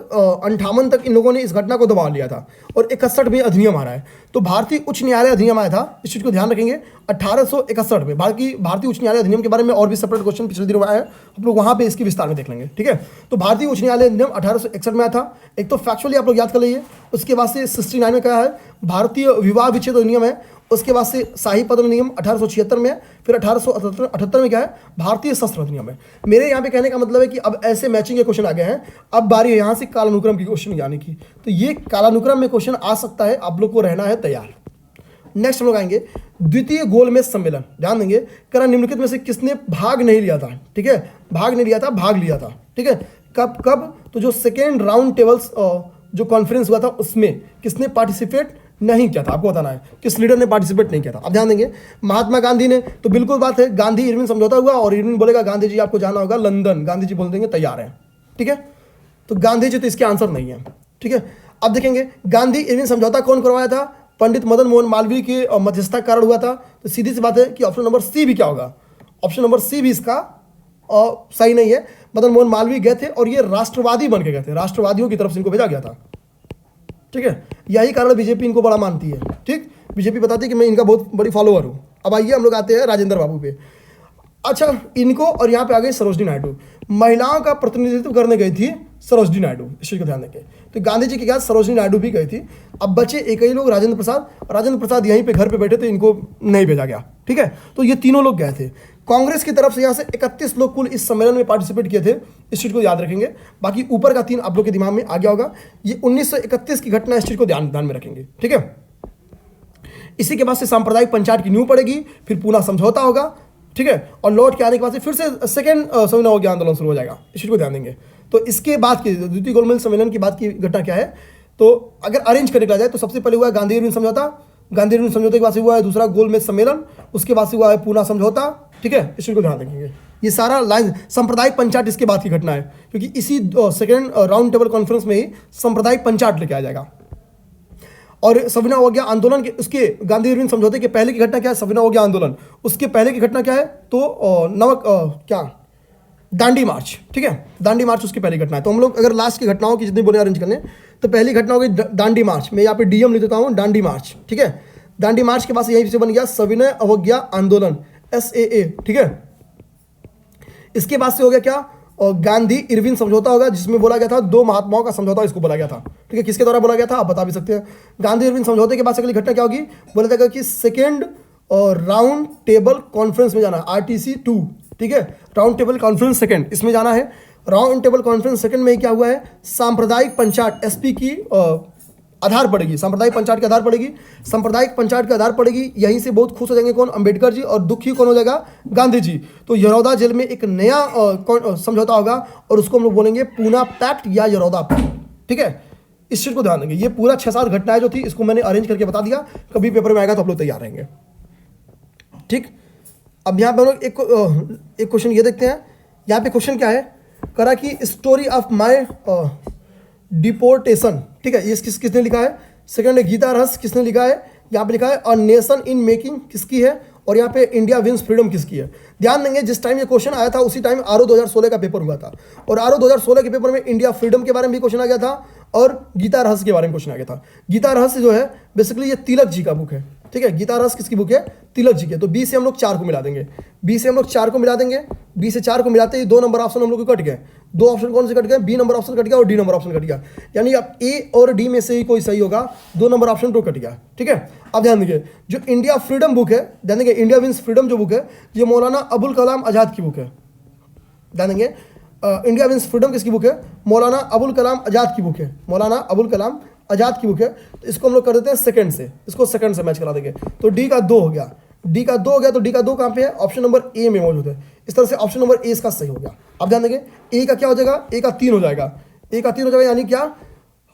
58 तक इन लोगों ने इस घटना को दबा लिया था और 61 में अधिनियम आ रहा है। तो भारतीय उच्च न्यायालय अधिनियम आया था, इस चीज़ को ध्यान रखेंगे, 1861 में। भारतीय उच्च न्यायालय अधिनियम के बारे में और भी सेपरेट क्वेश्चन पिछले दिनों आया है, हम लोग वहाँ पे इसकी विस्तार में देख लेंगे, ठीक है। तो भारतीय उच्च न्यायालय अधिनियम 1861 में आया था, एक तो फैक्चुअली आप लोग याद कर लीजिए। उसके बाद से 69 में क्या है, भारतीय विवाह विच्छेद अधिनियम है। उसके बाद से शाही पद अधिनियम 1876 में है, फिर 1878 में क्या है, भारतीय शस्त्र अधिनियम है। मेरे यहाँ पे कहने का मतलब है कि अब ऐसे मैचिंग के क्वेश्चन आ गए हैं, अब बारी है यहाँ से कालानुक्रम की क्वेश्चन जाने की। तो ये कालानुक्रम में क्वेश्चन आ सकता है, आप लोग को रहना है तैयार। नेक्स्ट हम लोग आएंगे द्वितीय गोलमेज सम्मेलन। ध्यान देंगे, करा निम्नलिखित में से किसने भाग नहीं लिया था, ठीक है, भाग नहीं लिया था, भाग लिया था, ठीक है। कब तो जो सेकेंड राउंड टेबल्स जो कॉन्फ्रेंस हुआ था उसमें किसने पार्टिसिपेट नहीं किया था, आपको बताना है किस लीडर ने पार्टिसिपेट नहीं किया था। अब ध्यान देंगे, महात्मा गांधी ने, तो बिल्कुल बात है, गांधी इरविन समझौता हुआ और इरविन बोलेगा गांधी जी आपको जाना होगा लंदन, गांधी जी बोल देंगे तैयार है, ठीक है। तो गांधी जी तो इसके आंसर नहीं है, ठीक है। अब देखेंगे गांधी इरविन समझौता कौन करवाया था, पंडित मदन मोहन मालवीय के मध्यस्थता के कारण हुआ था। तो सीधी सी बात है कि ऑप्शन नंबर सी भी क्या होगा, ऑप्शन नंबर सी भी इसका सही नहीं है। मदन मोहन मालवीय गए थे और ये राष्ट्रवादी बन के गए थे, राष्ट्रवादियों की तरफ से इनको भेजा गया था, ठीक है। यही कारण बीजेपी इनको बड़ा मानती है, ठीक, बीजेपी बताती है कि मैं इनका बहुत बड़ी फॉलोअर हूँ। अब आइए हम लोग आते हैं राजेंद्र बाबू पे। अच्छा, इनको और यहाँ पे आ गई सरोजनी नायडू, महिलाओं का प्रतिनिधित्व करने गई थी सरोजनी नायडू, इस चीज़ को ध्यान देंगे। तो गांधी जी के साथ सरोजनी नायडू भी गई थी। अब बचे एक ही लोग, राजेंद्र प्रसाद यहीं पे घर पे बैठे थे, इनको नहीं भेजा गया, ठीक है। तो ये तीनों लोग गए थे। कांग्रेस की तरफ से यहाँ से 31 लोग कुल इस सम्मेलन में पार्टिसिपेट किए थे, इस चीज़ को याद रखेंगे। बाकी ऊपर का 3 आप लोग के दिमाग में आ गया होगा, ये 1931 की घटना, इस चीज़ को ध्यान में रखेंगे, ठीक है। इसी के बाद से सांप्रदायिक पंचायत की नींव पड़ेगी, फिर पूना समझौता होगा, ठीक है, और लौट के आने के बाद से फिर से सेकेंड संविधान हो गया आंदोलन शुरू हो जाएगा, इस चीज़ को ध्यान देंगे। तो इसके बाद की द्वितीय गोलमेज सम्मेलन की बात की घटना क्या है, तो अगर अरेंज करने का जाए तो सबसे पहले हुआ है गांधी इरविन समझौता, गांधी इरविन समझौते के बाद से हुआ है दूसरा गोलमेज सम्मेलन, उसके बाद से हुआ है पूना समझौता, ठीक है, इस चीज़ को ध्यान रखेंगे। ये सारा लाइन सांप्रदायिक पंचायत इसके बाद की घटना है, क्योंकि इसी सेकेंड राउंड टेबल कॉन्फ्रेंस में ही सांप्रदायिक पंचायत लेके आ जाएगा। और संविधान हो गया आंदोलन के, उसके गांधी इरविन समझौते के पहले की घटना क्या है, संविधान हो गया आंदोलन, उसके पहले की घटना क्या है, तो दांडी मार्च, ठीक है, दांडी मार्च उसकी पहली घटना है। तो हम लोग अगर लास्ट की घटनाओं की जितनी बोले अरेंज करने, तो पहली घटना हो गई दांडी मार्च, मैं यहाँ पे डीएम लिख देता हूँ, दांडी मार्च, ठीक है। दांडी मार्च के पास यहीं से बन गया सविनय अवज्ञा आंदोलन, SAA, ठीक है। इसके बाद से हो गया क्या, और गांधी इरविन समझौता होगा, जिसमें बोला गया था 2 महात्माओं का समझौता इसको बोला गया था, ठीक है। किसके द्वारा बोला गया था आप बता भी सकते हैं। गांधी इरविन समझौते के बाद अगली घटना क्या होगी, बोला जाएगा कि सेकेंड राउंड टेबल कॉन्फ्रेंस में जाना, RTC 2, ठीक है, राउंड टेबल कॉन्फ्रेंस सेकेंड, इसमें जाना है। राउंड टेबल कॉन्फ्रेंस सेकेंड में क्या हुआ है, सांप्रदायिक पंचायत SP की आधार पड़ेगी, सांप्रदायिक पंचायत के आधार पड़ेगी, सांप्रदायिक पंचायत के आधार पड़ेगी। यहीं से बहुत खुश हो जाएंगे कौन, अंबेडकर जी, और दुखी कौन हो जाएगा, गांधी जी। तो यरौदा जेल में एक नया समझौता होगा और उसको हम लोग बोलेंगे पूना पैक्ट या यरौदा पैक्ट, ठीक है। इस चीज़ को ध्यान देंगे। ये पूरा 6-7 घटनाएं जो थी इसको मैंने अरेंज करके बता दिया, कभी पेपर में आएगा तो आप लोग तैयार रहेंगे, ठीक। अब यहाँ पे हम लोग एक क्वेश्चन ये देखते हैं। यहाँ पे क्वेश्चन क्या है, करा कि स्टोरी ऑफ माय डिपोर्टेशन, ठीक है, ये किसने लिखा है, सेकंड है गीता रहस्य, किसने लिखा है, यहाँ पे लिखा है अ नेशन इन मेकिंग, किसकी है, और यहाँ पे इंडिया विंस फ्रीडम किसकी है। ध्यान देंगे, जिस टाइम ये क्वेश्चन आया था उसी टाइम RO 2016 का पेपर हुआ था, और RO 2016 के पेपर में इंडिया फ्रीडम के बारे में भी क्वेश्चन आ गया था और गीता रहस्य के बारे में क्वेश्चन आ गया था। गीता रहस्य जो है बेसिकली ये तिलक जी का बुक है, ठीक है। गीता रहस्य किसकी बुक है, तिलक जी के। तो 20 से हम लोग 4 को मिला देंगे, 20 से हम लोग 4 को मिला देंगे बी से 4 को मिलाते ही 2 नंबर ऑप्शन हम लोग को कट गए। 2 ऑप्शन कौन से कट गए? बी नंबर ऑप्शन कट गया और डी नंबर ऑप्शन कट गया। यानी अब ए और डी में से ही कोई सही होगा, 2 नंबर ऑप्शन तो कट गया। ठीक है, अब ध्यान दीजिए, जो इंडिया फ्रीडम बुक है, ध्यान देंगे, इंडिया विंस फ्रीडम जो बुक है, ये मौलाना अबुल कलाम आज़ाद की बुक है। ध्यान देंगे, इंडिया विंस फ्रीडम किसकी बुक है? मौलाना अबुल कलाम आज़ाद की बुक है। मौलाना अबुल कलाम आज़ाद की बुक है। तो इसको हम लोग कर देते हैं सेकंड से, इसको सेकंड से मैच करा देंगे। तो डी का 2 हो गया, डी का 2 हो गया। तो डी का 2 कहाँ पे है? ऑप्शन नंबर ए में मौजूद है। इस तरह से ऑप्शन नंबर ए इसका सही हो गया। अब ध्यान देंगे, ए का क्या हो जाएगा? ए का 3 हो जाएगा। ए का 3 हो जाएगा, यानी क्या?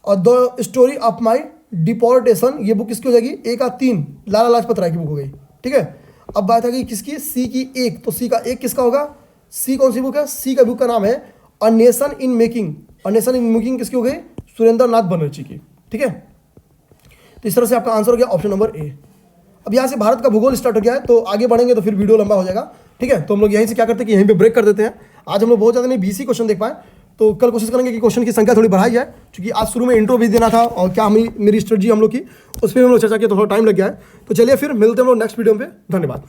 The story of my deportation, ये बुक किसकी हो जाएगी? ए का 3 लाला लाजपत राय की बुक हो गई। ठीक है, अब बात है कि किसकी? सी की 1। तो सी का 1 किसका होगा? सी कौन सी बुक है? सी का बुक का नाम है a nation in making. A nation in making किसकी हो गई? सुरेंद्र नाथ बनर्जी की। ठीक है, तो इस तरह से आपका आंसर हो गया ऑप्शन नंबर ए। अब यहाँ से भारत का भूगोल स्टार्ट हो गया है, तो आगे बढ़ेंगे तो फिर वीडियो लंबा हो जाएगा। ठीक है, तो हम लोग यहीं से क्या करते हैं कि यहीं पे ब्रेक कर देते हैं। आज हम लोग बहुत ज़्यादा नहीं बीसी क्वेश्चन देख पाए, तो कल कोशिश करेंगे कि क्वेश्चन की संख्या थोड़ी बढ़ाई जाए, क्योंकि आज शुरू में इंट्रो भी देना था और क्या मेरी स्ट्रेटजी हम लोग की, उस पर हम लोग चर्चा किया तो थोड़ा टाइम लग गया है। तो चलिए फिर मिलते हैं हम लोग नेक्स्ट वीडियो में। धन्यवाद।